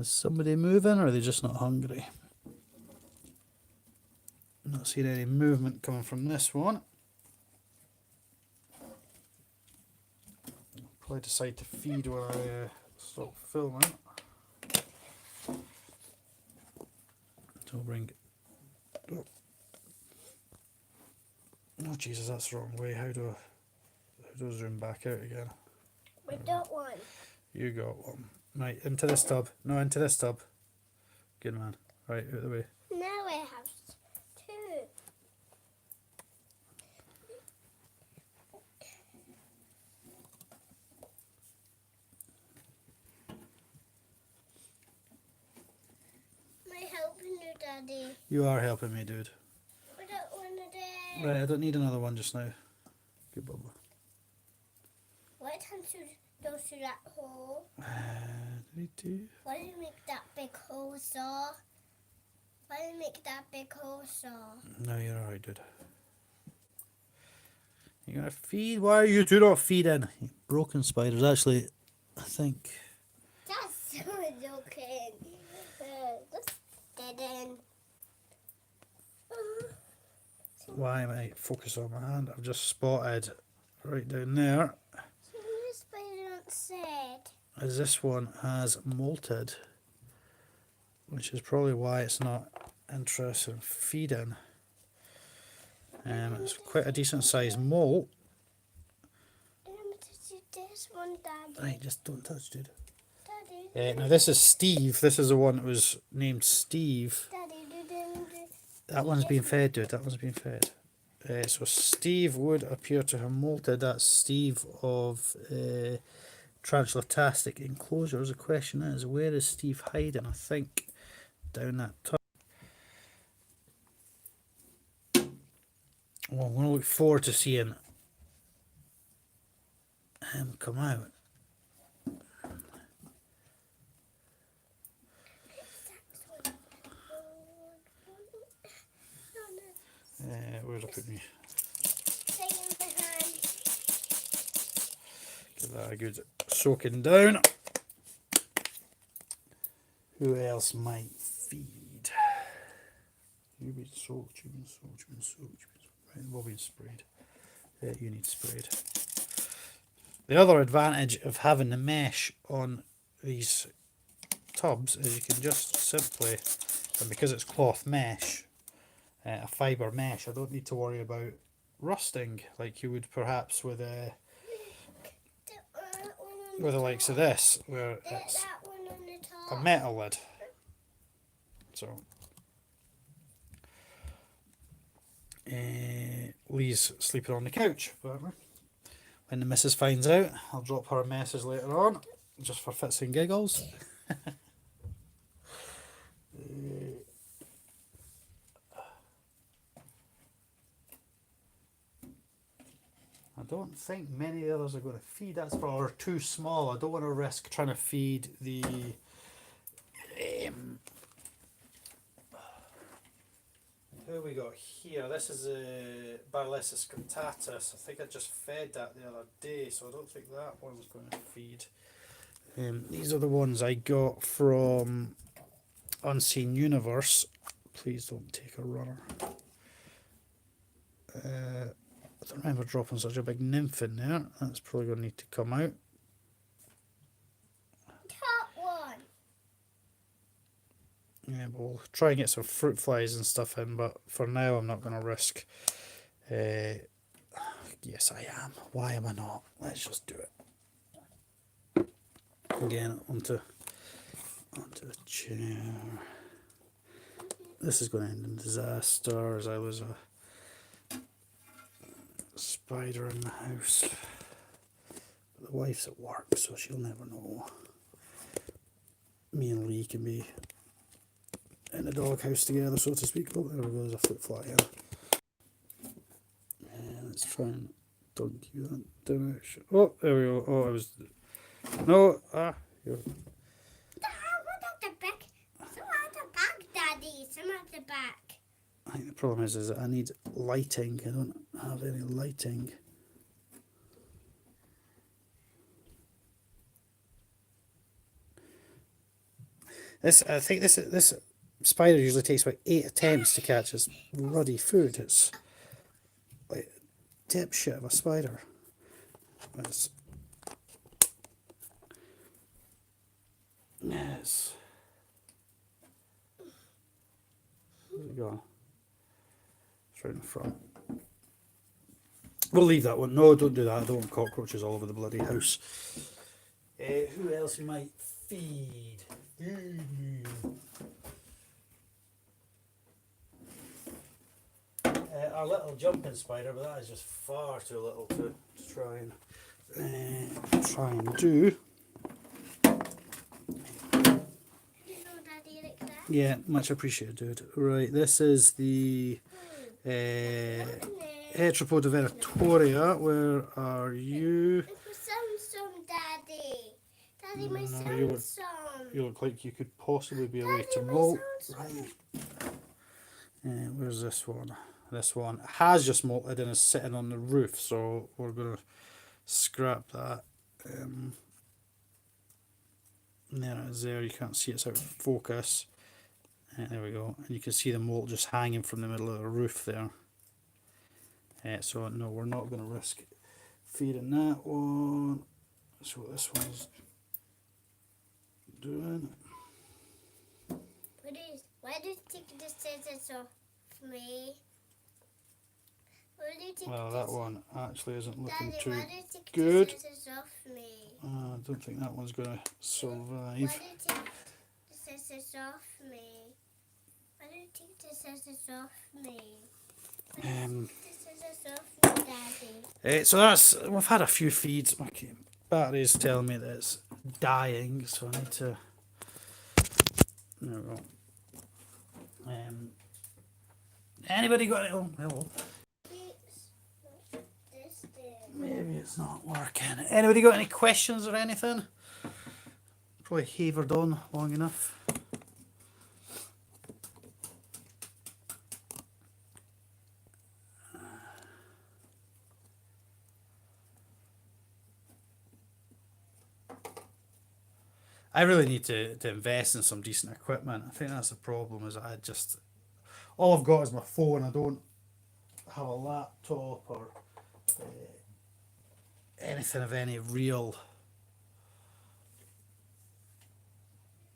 Is somebody moving, or are they just not hungry? Not seeing any movement coming from this one. Probably decide to feed when I stop filming. So I'll bring. Oh Jesus, that's the wrong way. How do I zoom back out again? We got one. You got one. Right, into this tub. No, into this tub. Good man. Right, out of the way. Now I have two. Am I helping you, Daddy? You are helping me, dude. We got one of them. Right, I don't need another one just now. Good bubble. What time should go through that hole? Did he do? Why do you make that big hole, saw? Why do you make that big hole, saw? No, you're alright, dude. You're gonna feed? Why are you two not feeding? You broken spiders, actually, I think. That's so joking. Just dead end. Why am I focused on my hand? I've just spotted right down there So the spider said. as this one has molted, which is probably why it's not interested in feeding. It's quite a decent sized molt. I'm going to do this one, Daddy. Right, just don't touch, dude. Daddy. Now this is Steve. This is the one that was named Steve. Daddy, do them. That one's being fed, dude. That one's being fed. So Steve would appear to have molted. That's Steve of Tarantula-tastic enclosures. The question is, where is Steve hiding? I think down that top. Well, I'm going to look forward to seeing him come out. Where'd I put me? Give that a good soaking down. Who else might feed? You've been soaked, you've been soaked, you've been soaked, you've been soaked. Right, well been sprayed. You need sprayed. The other advantage of having the mesh on these tubs is you can just simply, and because it's cloth mesh, a fibre mesh, I don't need to worry about rusting like you would perhaps with the likes of this, where it's a metal lid. So Lee's sleeping on the couch, but when the missus finds out, I'll drop her a message later on, just for fits and giggles. I don't think many of the others are going to feed. That's probably too small. I don't want to risk trying to feed the who we got here. This is a Bacillus cryptatus. I think I just fed that the other day, so I don't think that one's going to feed. These are the ones I got from Unseen Universe. Please don't take a runner. I don't remember dropping such a big nymph in there. That's probably going to need to come out. Top one. Yeah, but we'll try and get some fruit flies and stuff in, but for now I'm not going to risk. Yes, I am. Why am I not? Let's just do it. Again, onto the chair. This is going to end in disaster as I lose a spider in the house. But the wife's at work, so she'll never know. Me and Lee can be in the doghouse together, so to speak. Oh, there we go, there's a flip fly here. And let's try and dunk you that direction. Oh, there we go. Oh, I was. No, you're. At the back. Some at the back, Daddy. Some at the back. I think the problem is that I need lighting. I don't have any lighting. I think this spider usually takes about 8 attempts to catch its bloody food. It's like dipshit of a spider. It's, yes. Where's it gone? It's right in the front. We'll leave that one. No, don't do that. I don't want cockroaches all over the bloody house. Who else might feed? Our little jumping spider, but that is just far too little to try and do. You know, Daddy, like that. Yeah, much appreciated, dude. Right, this is the Heteropoda venatoria. Where are you? Look for some, Daddy. Daddy, my you some. You look like you could possibly be a way to Daddy, my molt. some. Right. Where's this one? This one has just molted and is sitting on the roof, so we're going to scrap that. There it is there, you can't see it's out of focus. There we go, and you can see the molt just hanging from the middle of the roof there. So no, we're not going to risk feeding that one. That's what this one's doing. Why do you take the scissors off me? Well, that one actually isn't looking Daddy, too why do you take good. the scissors off me? I don't think that one's going to Why survive. do you take the scissors off me? Why do you take the scissors off me? Why do you take the scissors off me, Daddy? So that's, we've had a few feeds. My battery's telling me that it's dying, so I need to. There we go. Anybody got it? Oh, hello. Maybe it's not working. Anybody got any questions or anything? Probably havered on long enough. I really need to invest in some decent equipment. I think that's the problem, is I just, all I've got is my phone. I don't have a laptop or anything of any real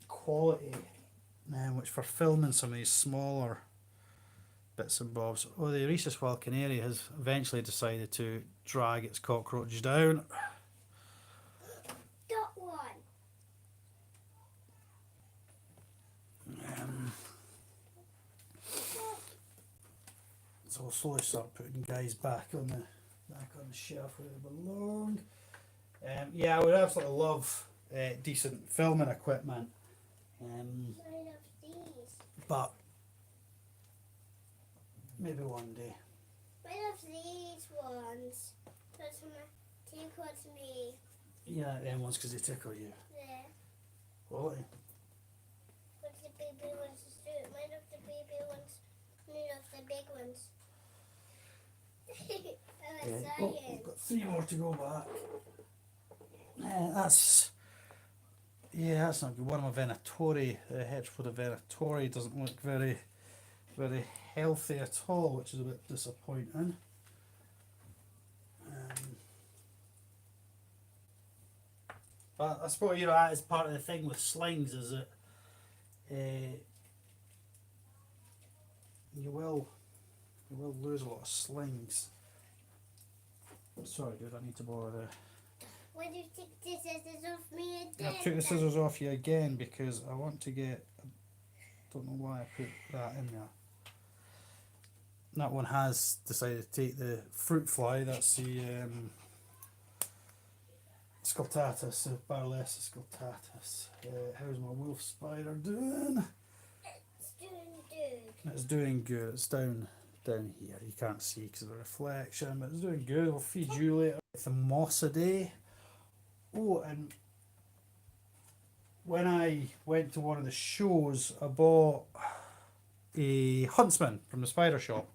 quality, which for filming some of these smaller bits and bobs. Oh, the Rhesus wild canary has eventually decided to drag its cockroach down. Got one. So we'll slowly start putting guys back on the shelf where they belong. Yeah, I would absolutely love decent filming equipment, but maybe one day. What of these ones? That's my tickles me. Yeah, them ones because they tickle you. There. Quality. What the baby ones do? Mine of the baby ones. Mine of the big ones. Oh, we've got 3 more to go back. That's not good. One of my Venatori, Heteropoda Venatori, doesn't look very healthy at all, which is a bit disappointing. But I suppose, that is part of the thing with slings, is that you will lose a lot of slings. Sorry, dude, I need to borrow the. Why do you take the scissors off me I again? took the scissors off you again because I want to get. I don't know why I put that in there. That one has decided to take the fruit fly. That's the Sculptatus, the Barlessa Sculptatus. How's my wolf spider doing? It's doing good. It's doing good. It's down here. You can't see because of the reflection, but it's doing good. We'll feed you later. The Mossidae. Oh, and when I went to one of the shows, I bought a huntsman from the spider shop.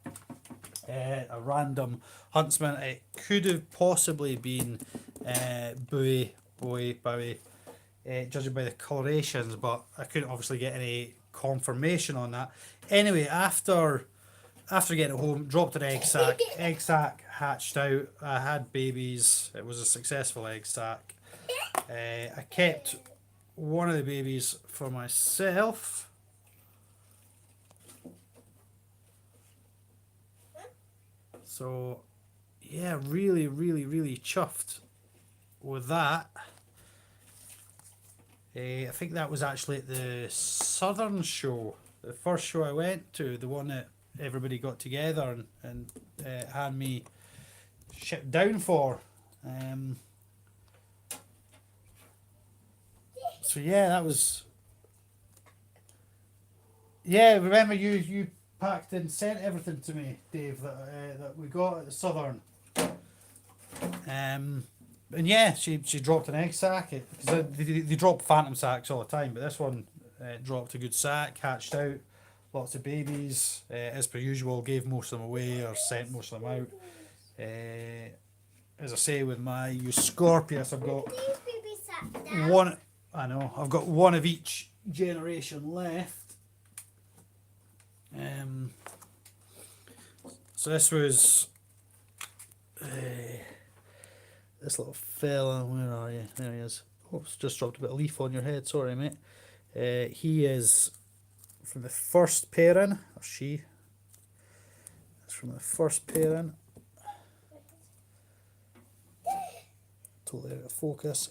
A random huntsman. It could have possibly been Bowie, judging by the colorations, but I couldn't obviously get any confirmation on that. Anyway, after getting it home, dropped an egg sac. Egg sac hatched out. I had babies. It was a successful egg sac. I kept one of the babies for myself. So, yeah, really, really, really chuffed with that. I think that was actually at the Southern show, the first show I went to, the one that everybody got together and had me shipped down for. So yeah, that was. Yeah, remember you packed and sent everything to me, Dave, that we got at the Southern. And yeah, she dropped an egg sac because they drop phantom sacs all the time, but this one dropped a good sac, hatched out, lots of babies. As per usual, gave most of them away or sent most of them out. As I say, with my Euscorpius, I've got These babies sat down. one. I know I've got one of each generation left. So this was this little fella. Where are you? There he is. Oops, just dropped a bit of leaf on your head. Sorry, mate. He is from the first pairing, or she. It's from the first pairing. Totally out of focus.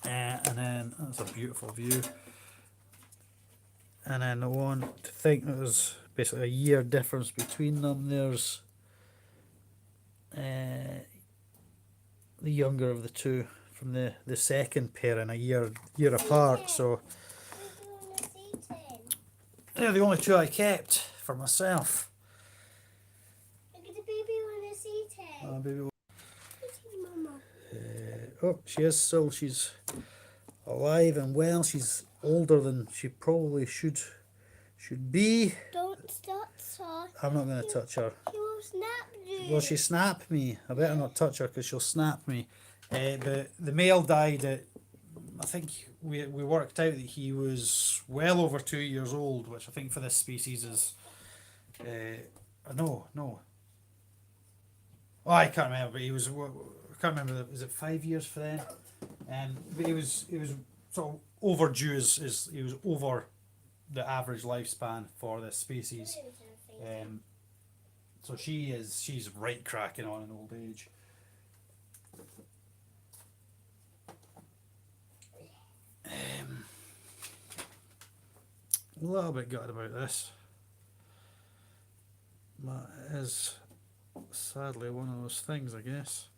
And then that's a beautiful view. And then the one to think that there's basically a year difference between them. There's the younger of the two from the second pairing, a year apart. So they're the only two I kept for myself. Look at the baby on the seat. Baby. Mama. Oh, she is still. She's alive and well. She's older than she probably should be. Don't touch her. I'm not going to touch her. She will snap you. Well, she snapped me. I better not touch her because she'll snap me. But the male died at, I think we worked out that he was well over 2 years old, which I think for this species is, no. Oh, I can't remember. But he was. I can't remember. Was it 5 years for them? But he was sort of overdue. Is he was over the average lifespan for this species. So she's right cracking on in old age. A little bit gutted about this. But it is sadly one of those things, I guess.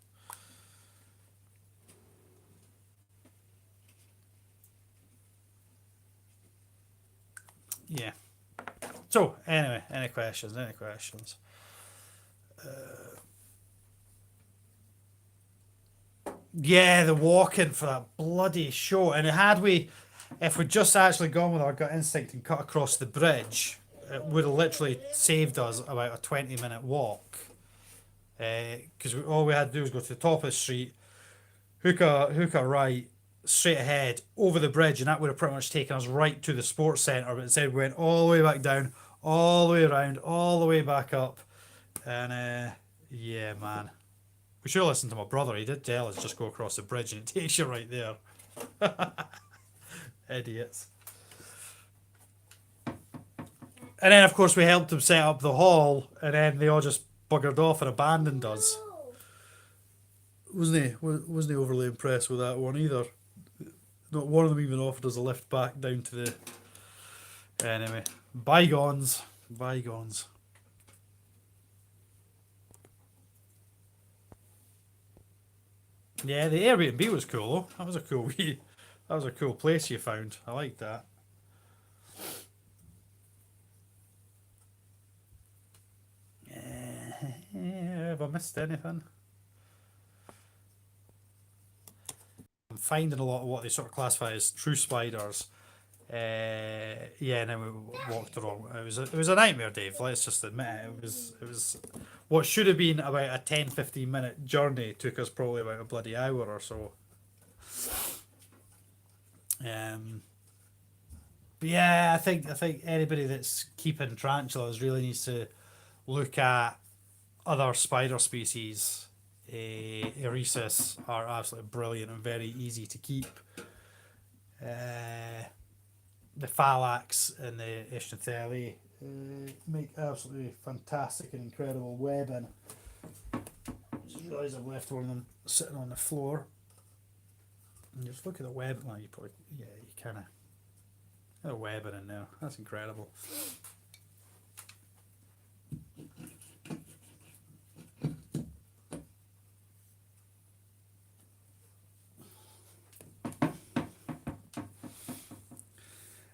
Yeah. So, anyway, any questions? Yeah, the walking for that bloody show. And if we'd just actually gone with our gut instinct and cut across the bridge, it would have literally saved us about a 20-minute walk. Because all we had to do was go to the top of the street, hook a right, straight ahead, over the bridge, and that would have pretty much taken us right to the sports centre. But instead we went all the way back down, all the way around, all the way back up. And yeah, man. We should have listened to my brother. He did tell us just go across the bridge and it takes you right there. Idiots. And then, of course, we helped them set up the hall, and then they all just buggered off and abandoned us. Wasn't he overly impressed with that one either? Not one of them even offered us a lift back down to the. Anyway, bygones, bygones. Yeah, the Airbnb was cool though. That was a cool wee. That was a cool place you found. I liked that. Have I missed anything? I'm finding a lot of what they sort of classify as true spiders. Yeah, and then we walked along. It was a nightmare, Dave. Let's just admit it. It was what should have been about a 10-15 minute journey took us probably about a bloody hour or so. But yeah, I think anybody that's keeping tarantulas really needs to look at other spider species. Erisis are absolutely brilliant and very easy to keep. Uh, the Phalax and the Ischnothele make absolutely fantastic and incredible webbing. Just realised I've left one of them sitting on the floor. And just look at the web. Well, you probably, yeah, you kind of. A webbing in there. That's incredible.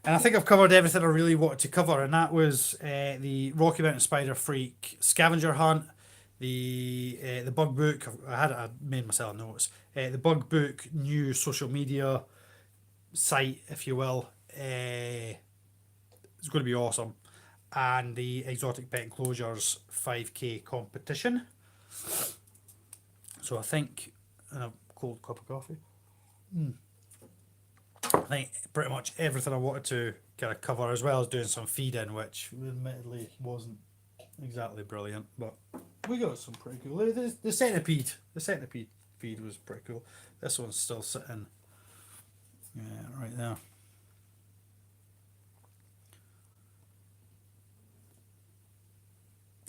And I think I've covered everything I really wanted to cover, and that was the Rocky Mountain Spider Freak scavenger hunt, the bug book. I made myself notes. The bug book new social media site, if you will. It's going to be awesome, and the exotic pet enclosures 5K competition. So I think, and a cold cup of coffee. I think pretty much everything I wanted to kind of cover, as well as doing some feeding, which admittedly wasn't exactly brilliant, but we got some pretty cool. The centipede feed was pretty cool. This one's still sitting, yeah, right there.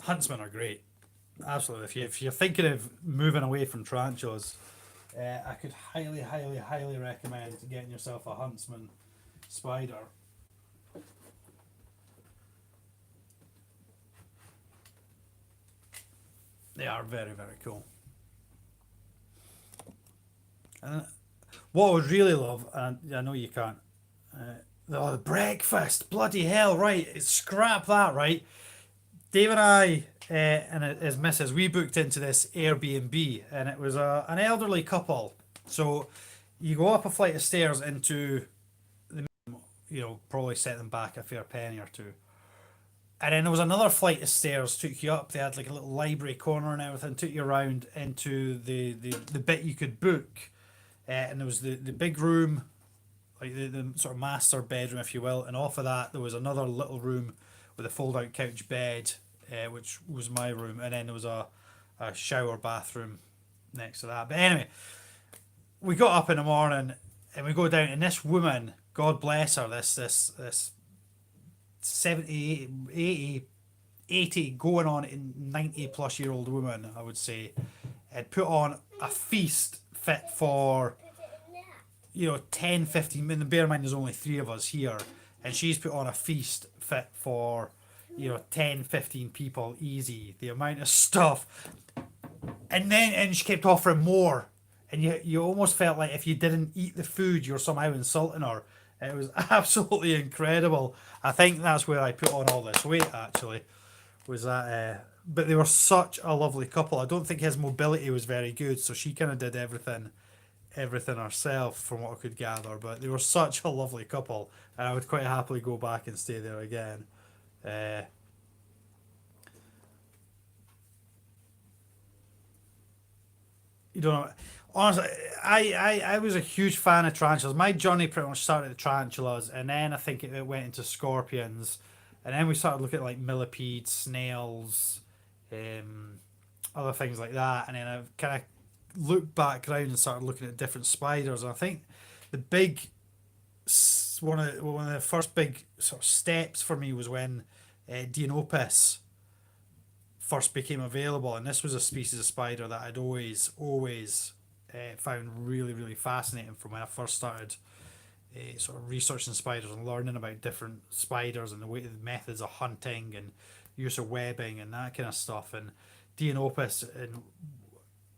Huntsmen are great, absolutely. If you're thinking of moving away from tarantulas, I could highly, highly, highly recommend getting yourself a huntsman spider. They are very, very cool. And what I would really love, and I know you can't, the breakfast, bloody hell, right? Scrap that, right? Dave and I and his missus, we booked into this Airbnb, and it was an elderly couple. So you go up a flight of stairs into, probably set them back a fair penny or two. And then there was another flight of stairs took you up. They had like a little library corner and everything, took you around into the bit you could book. And there was the big room, like the sort of master bedroom, if you will. And off of that, there was another little room with a fold out couch bed, which was my room. And then there was a shower bathroom next to that. But anyway, we got up in the morning and we go down, and this woman, God bless her, this 70, 80, 80 going on in 90 plus year old woman, I would say, had put on a feast fit for 10, 15 minutes. Bear in mind there's only three of us here, and she's put on a feast fit for 10, 15 people easy. The amount of stuff, and she kept offering more, and you almost felt like if you didn't eat the food you're somehow insulting her. It was absolutely incredible. I think that's where I put on all this weight, actually, was that. But they were such a lovely couple. I don't think his mobility was very good, so she kind of did everything herself, from what I could gather. But they were such a lovely couple, and I would quite happily go back and stay there again. Uh, you don't know. Honestly, I was a huge fan of tarantulas. My journey pretty much started at tarantulas, and then I think it went into scorpions, and then we started looking at like millipedes, snails, um, other things like that. And then I kind of looked back around and started looking at different spiders. And I think the big one of the first big sort of steps for me was when Dienopus first became available, and this was a species of spider that I'd always found really, really fascinating from when I first started sort of researching spiders and learning about different spiders and the methods of hunting and use of webbing and that kind of stuff. And Opus, and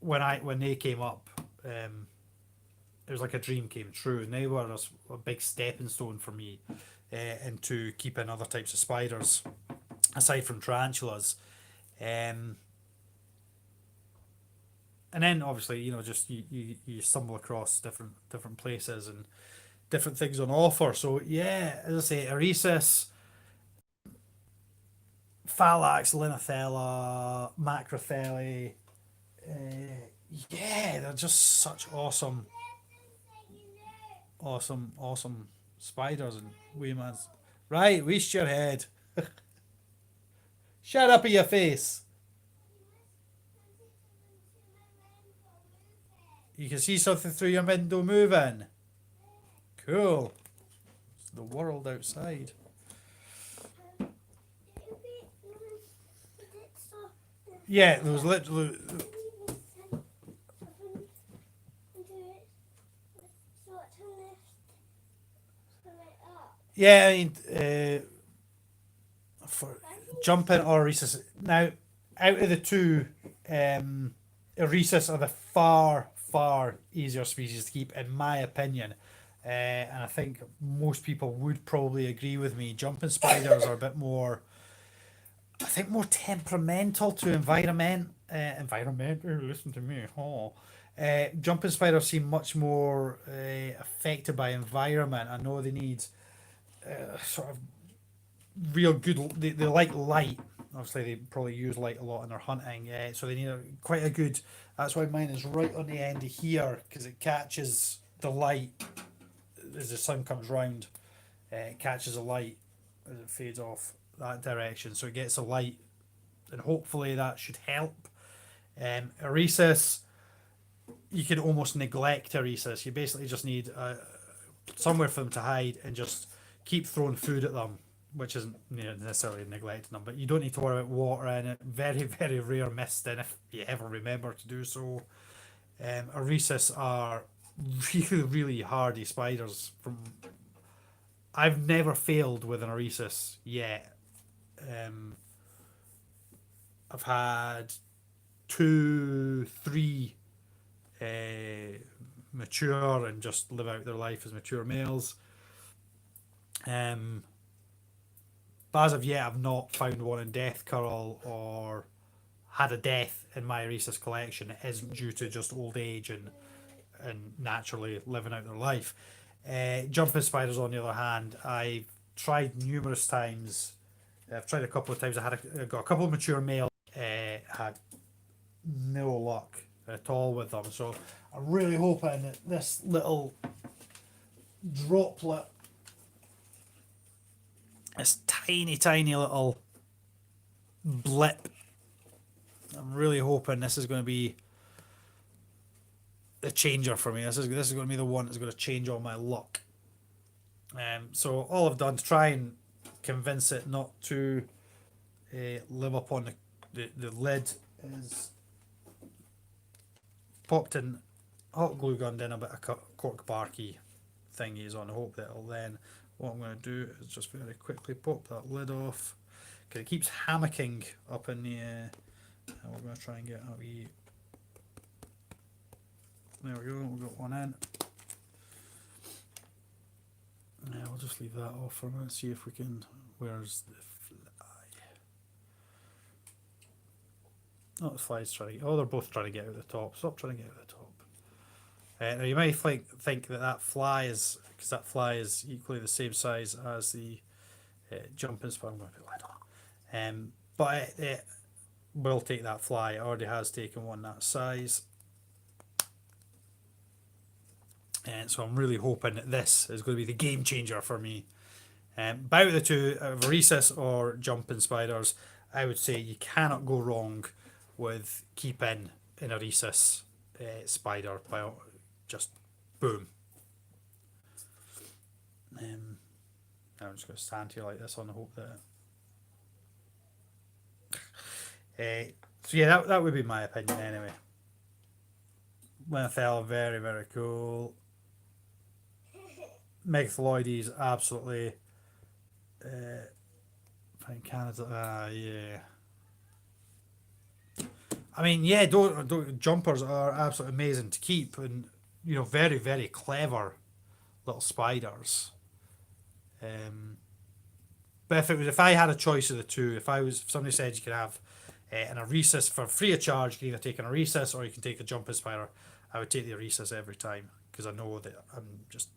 when they came up, it was like a dream came true, and they were a big stepping stone for me into keeping other types of spiders aside from tarantulas. Um, and then obviously, just you stumble across different places and different things on offer. So yeah, as I say, Eresis, Phalax, Linnathella, Macrotheli, yeah, they're just such awesome spiders and Weemans. Right, waste your head. Shut up in your face. You can see something through your window moving. Cool. It's the world outside. Yeah, there was literally. Yeah, I mean, for jumping or Rhesus. Now, out of the two, Rhesus are the far easier species to keep, in my opinion. And I think most people would probably agree with me. Jumping spiders are a bit more, I think, more temperamental to environment. Oh, listen to me. Oh. Jumping spiders seem much more affected by environment. I know they need sort of real good. They like light. Obviously, they probably use light a lot in their hunting. So they need quite a good. That's why mine is right on the end of here because it catches the light as the sun comes round. It catches the light as it fades off that direction, so it gets the light, and hopefully that should help. Eresis, you can almost neglect Eresis. You basically just need somewhere for them to hide and just keep throwing food at them, which isn't necessarily neglecting them, but you don't need to worry about water in it. Very rare misting if you ever remember to do so. Eresis are really hardy spiders. I've never failed with an Eresis yet. I've had 2, 3 mature and just live out their life as mature males. But as of yet, I've not found one in death curl or had a death in my Rhesus collection. It isn't due to just old age and naturally living out their life. Jumping spiders, on the other hand, I've tried numerous times. I've tried a couple of times. I got a couple of mature males. Had no luck at all with them. So I'm really hoping that this little droplet, this tiny little blip, I'm really hoping this is going to be the changer for me. This is going to be the one that's going to change all my luck. So all I've done to try and convince it not to live up on the lid is popped in hot glue gun, in a bit of cork barky thingies on. I hope that'll then. What I'm going to do is just very quickly pop that lid off because it keeps hammocking up in the. We're going to try and get a wee. There we go. We've got one in. Yeah, we'll just leave that off for a minute. See if we can. Where's the fly? Oh, the fly's trying to. Oh, they're both trying to get out the top. Stop trying to get out the top. Now you might think that fly is, because that fly is equally the same size as the jumping spider. I'm going to put lid on. But it will take that fly. It already has taken one that size. And so I'm really hoping that this is going to be the game changer for me. About the two, Rhesus or jumping spiders, I would say you cannot go wrong with keeping an Rhesus spider by just boom. I'm just going to stand here like this on the hope that. So yeah, that would be my opinion anyway. Linnathella, very cool. Megathaloides, absolutely. In Canada, yeah. I mean, yeah, jumpers are absolutely amazing to keep, and very, very clever little spiders. Um, but if I had a choice of the two, if somebody said you could have an Aresis for free of charge, you can either take an Aresis or you can take a jumping spider, I would take the Aresis every time because I know that I'm just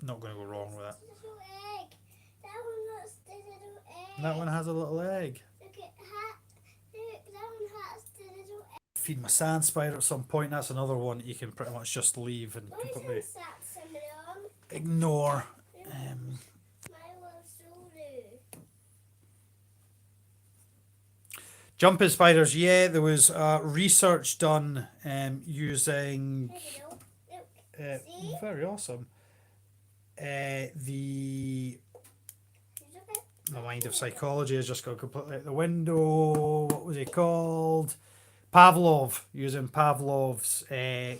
not going to go wrong with it. Little egg. That one has the little egg. That one has a little egg. Look at that. Look, that one has the little egg. Feed my sand spider at some point. That's another one that you can pretty much just leave and Why completely is that similar? ignore. My one's solo. Jumping spiders, yeah, there was research done using Look. See? very awesome. The Look at my mind of psychology has just gone completely out the window. What was it called? Using Pavlov's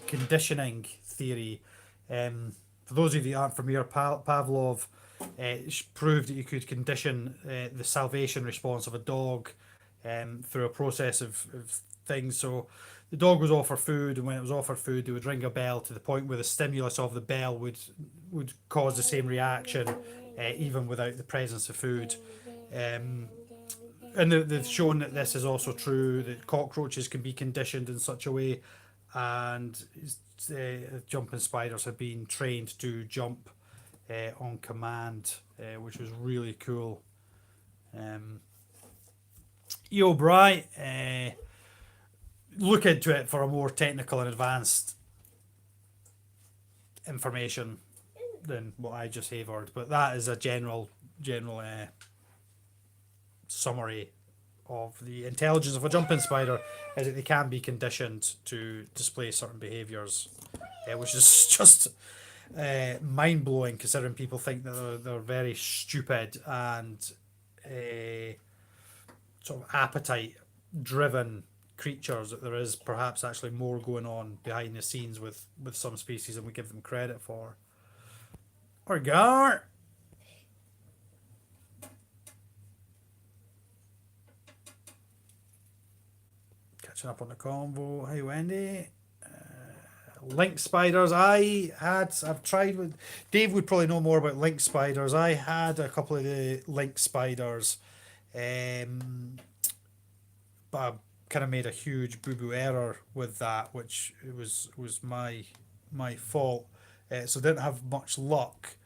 conditioning theory. For those of you that aren't familiar, Pavlov proved that you could condition the salvation response of a dog through a process of things. So the dog was offered food, and when it was offered food, they would ring a bell to the point where the stimulus of the bell would cause the same reaction, even without the presence of food. And they've shown that this is also true, that cockroaches can be conditioned in such a way, and jumping spiders have been trained to jump on command, which was really cool. Yo, Bry, look into it for a more technical and advanced information than what I just favored, but that is a general summary of the intelligence of a jumping spider, is that they can be conditioned to display certain behaviours, which is just mind-blowing considering people think that they're very stupid and sort of appetite-driven creatures, that there is perhaps actually more going on behind the scenes with some species than we give them credit for. Or Gar. Catching up on the convo. Hey Wendy. Link spiders. I've tried with Dave would probably know more about link spiders. I had a couple of the link spiders, but I kind of made a huge boo boo error with that, which was my fault. So didn't have much luck.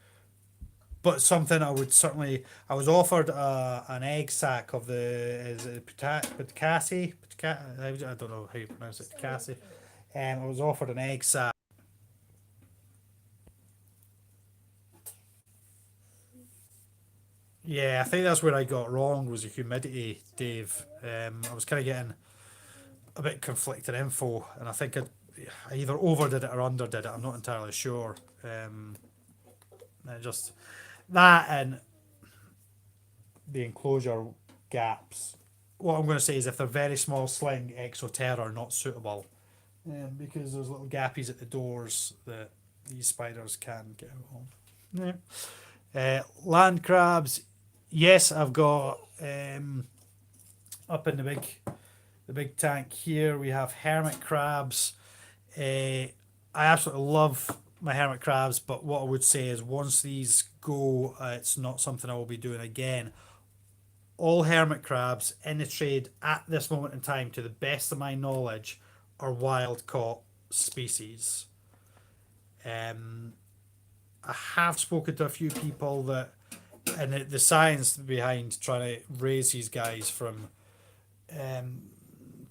But something I would certainly. I was offered an egg sack of the is it Pitacassi? I don't know how you pronounce it. Pitacassi. I was offered an egg sack. Yeah, I think that's where I got wrong, was the humidity, Dave. I was kind of getting a bit conflicting info, and I think I either overdid it or underdid it. I'm not entirely sure. Just that and the enclosure gaps. What I'm going to say is, if they're very small sling, Exoterra are not suitable, because there's little gappies at the doors that these spiders can get out of. Yeah. Land crabs. Yes, I've got up in the big tank here. We have hermit crabs. I absolutely love my hermit crabs, but what I would say is, once these go, it's not something I will be doing again. All hermit crabs in the trade at this moment in time, to the best of my knowledge, are wild caught species. I have spoken to a few people that, and the science behind trying to raise these guys from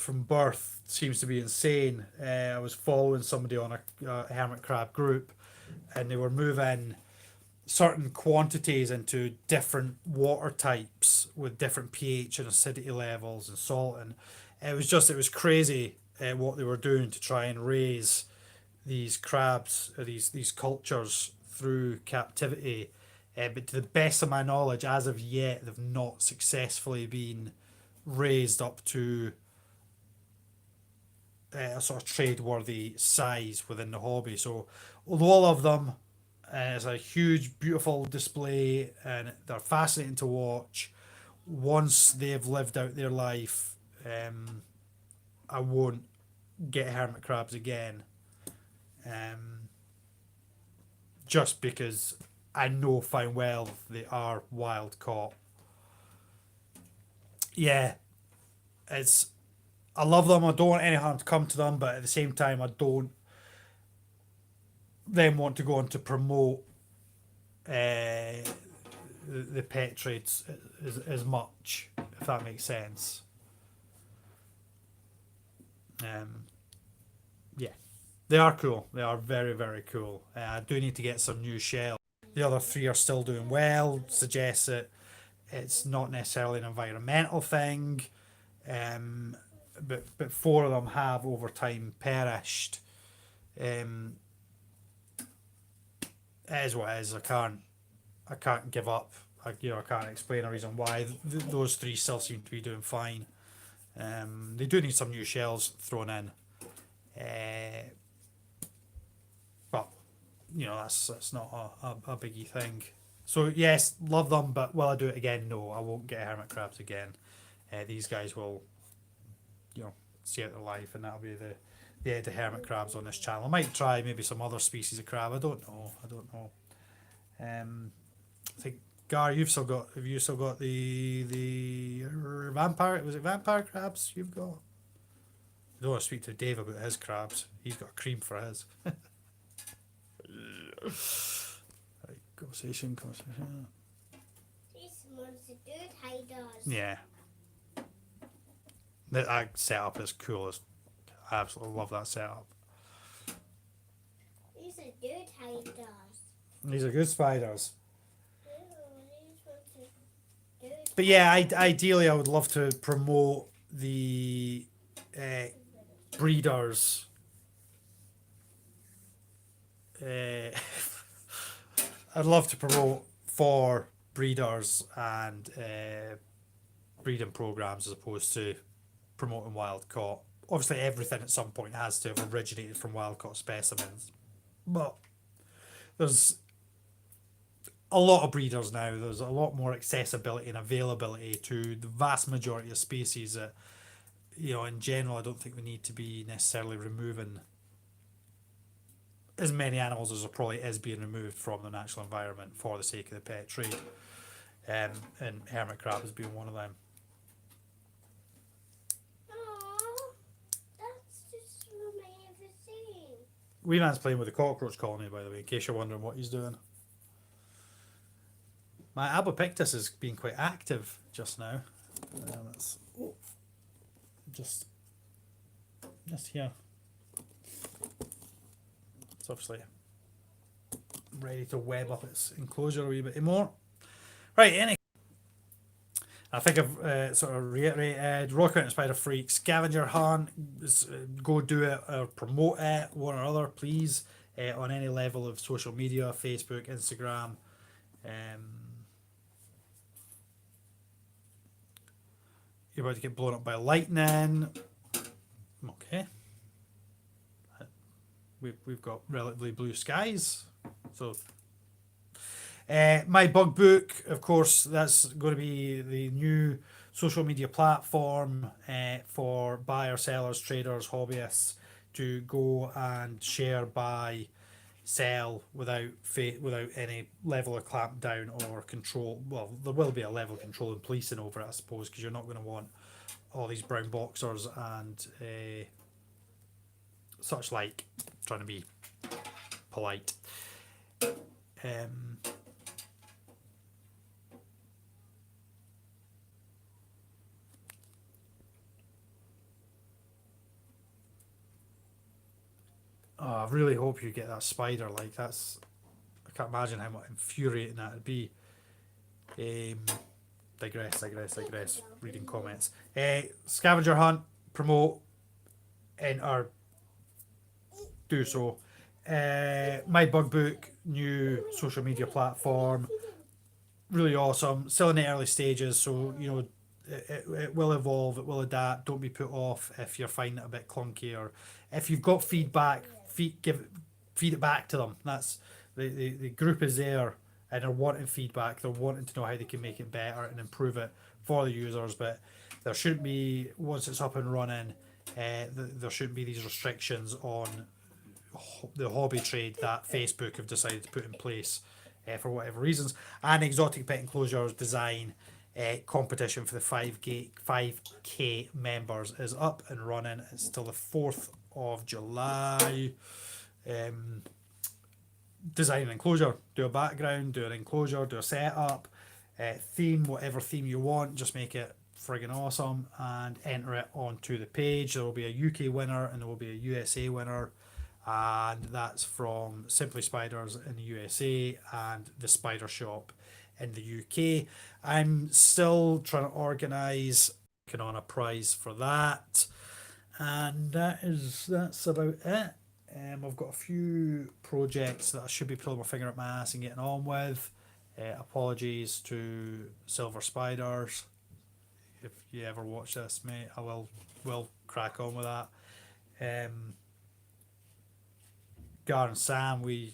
birth seems to be insane. I was following somebody on a hermit crab group, and they were moving certain quantities into different water types with different pH and acidity levels and salt, and it was crazy what they were doing to try and raise these crabs, these cultures, through captivity. But to the best of my knowledge, as of yet, they've not successfully been raised up to a sort of trade-worthy size within the hobby. So although I love them, and it's a huge, beautiful display, and they're fascinating to watch. Once they've lived out their life, I won't get hermit crabs again, um, just because I know fine well they are wild caught. Yeah, it's I love them. I don't want any harm to come to them, but at the same time, I don't then want to go on to promote the pet trades as much, if that makes sense. Um, yeah, they are cool. They are very, very cool. I do need to get some new shells. The other three are still doing well. Suggests that it's not necessarily an environmental thing, um, but four of them have over time perished. Um, it is what it is. I can't give up. I can't explain a reason why those three still seem to be doing fine. They do need some new shells thrown in, but that's not a biggie thing. So yes, love them, but will I do it again? No, I won't get hermit crabs again. These guys will, see out their life, and that'll be the end of hermit crabs on this channel. I might try maybe some other species of crab. I don't know. I think Gar, have you still got the vampire? Was it vampire crabs you've got? I don't want to speak to Dave about his crabs. He's got a cream for his. Right, conversation. This one's a good hiders. Yeah. That setup is cool. I absolutely love that setup. These are good hiders. These are good spiders. These ones are good. But yeah, ideally I would love to promote the breeders. I'd love to promote for breeders and breeding programs as opposed to promoting wild caught. Obviously, everything at some point has to have originated from wild caught specimens, but there's a lot of breeders now. There's a lot more accessibility and availability to the vast majority of species that, in general, I don't think we need to be necessarily removing as many animals as there probably is being removed from the natural environment for the sake of the pet trade. And hermit crab has been one of them. Aww, that's just what I ever seen. Wee man's playing with the cockroach colony, by the way, in case you're wondering what he's doing. My Abopictus has been quite active just now. That's just here. It's obviously ready to web up its enclosure a wee bit more. Right, I think I've sort of reiterated Rock Out and Spider Freak scavenger hunt. Go do it or promote it, one or other, please, on any level of social media, Facebook, Instagram. You're about to get blown up by lightning. Okay. We've got relatively blue skies, so. My bug book, of course, that's going to be the new social media platform for buyers, sellers, traders, hobbyists to go and share, buy, sell without any level of clampdown or control. Well, there will be a level of control and policing over it, I suppose, because you're not going to want all these brown boxers and such like trying to be polite. Oh, I really hope you get that spider. Like, I can't imagine how much infuriating that would be. Digress. Reading comments. Scavenger hunt, promote, enter, do so. My bug book, new social media platform, really awesome. Still in the early stages, so it will evolve, it will adapt. Don't be put off if you're finding it a bit clunky, or if you've got feedback, feed it back to them. That's The group is there and they're wanting feedback. They're wanting to know how they can make it better and improve it for the users. But there shouldn't be, once it's up and running, there shouldn't be these restrictions on the hobby trade that Facebook have decided to put in place for whatever reasons. And exotic pet enclosures design competition for the 5K members is up and running. It's till the 4th of July. Design an enclosure, do a background, do an enclosure, do a setup, theme, whatever theme you want, just make it friggin' awesome and enter it onto the page. There will be a UK winner and there will be a USA winner, and that's from Simply Spiders in the USA and the Spider Shop in the UK. I'm still trying to organise, working on a prize for that, and that's about it. I've got a few projects that I should be pulling my finger up my ass and getting on with. Apologies to Silver Spiders. If you ever watch this, mate, I will crack on with that. Gar and Sam, we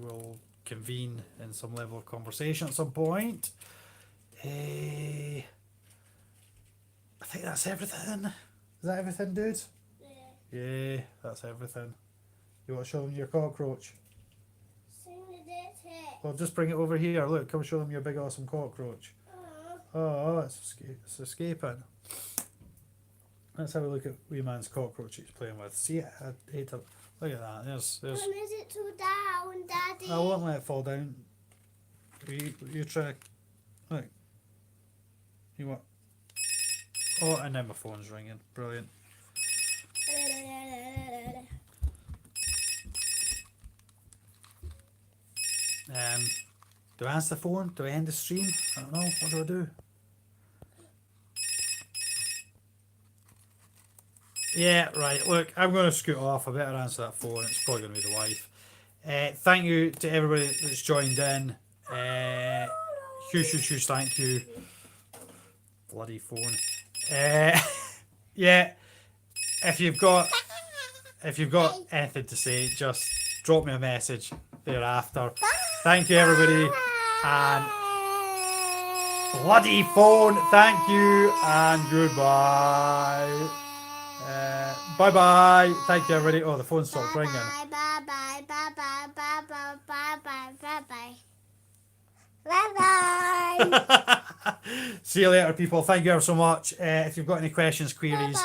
will convene in some level of conversation at some point. I think that's everything. Is that everything, dude? Yeah, that's everything. You want to show them your cockroach? Well, just bring it over here. Look, come show them your big awesome cockroach. Oh, it's escaping. Let's have a look at wee man's cockroach he's playing with. See, I hate to look at that. There's. When is it to down, Daddy? I won't let it fall down. You try. Look. You what? Oh, and then my phone's ringing. Brilliant. Do I answer the phone? Do I end the stream? I don't know. What do I do? Yeah, right. Look, I'm going to scoot off. I better answer that phone. It's probably going to be the wife. Thank you to everybody that's joined in. Huge thank you. Bloody phone. Yeah. If you've got anything to say, just drop me a message thereafter. Thank you, everybody, and bloody phone. Thank you and goodbye. Bye bye. Thank you, everybody. Oh, the phone stopped ringing. Bye bye bye bye bye bye bye bye bye bye bye. Bye bye. See you later, people. Thank you ever so much. If you've got any questions, queries,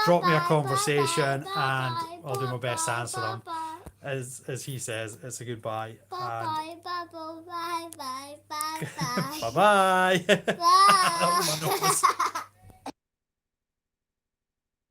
drop me a conversation and I'll do my best to answer them. As he says, it's a goodbye. Bye bye bye bye bye bye bye Bye bye. bye.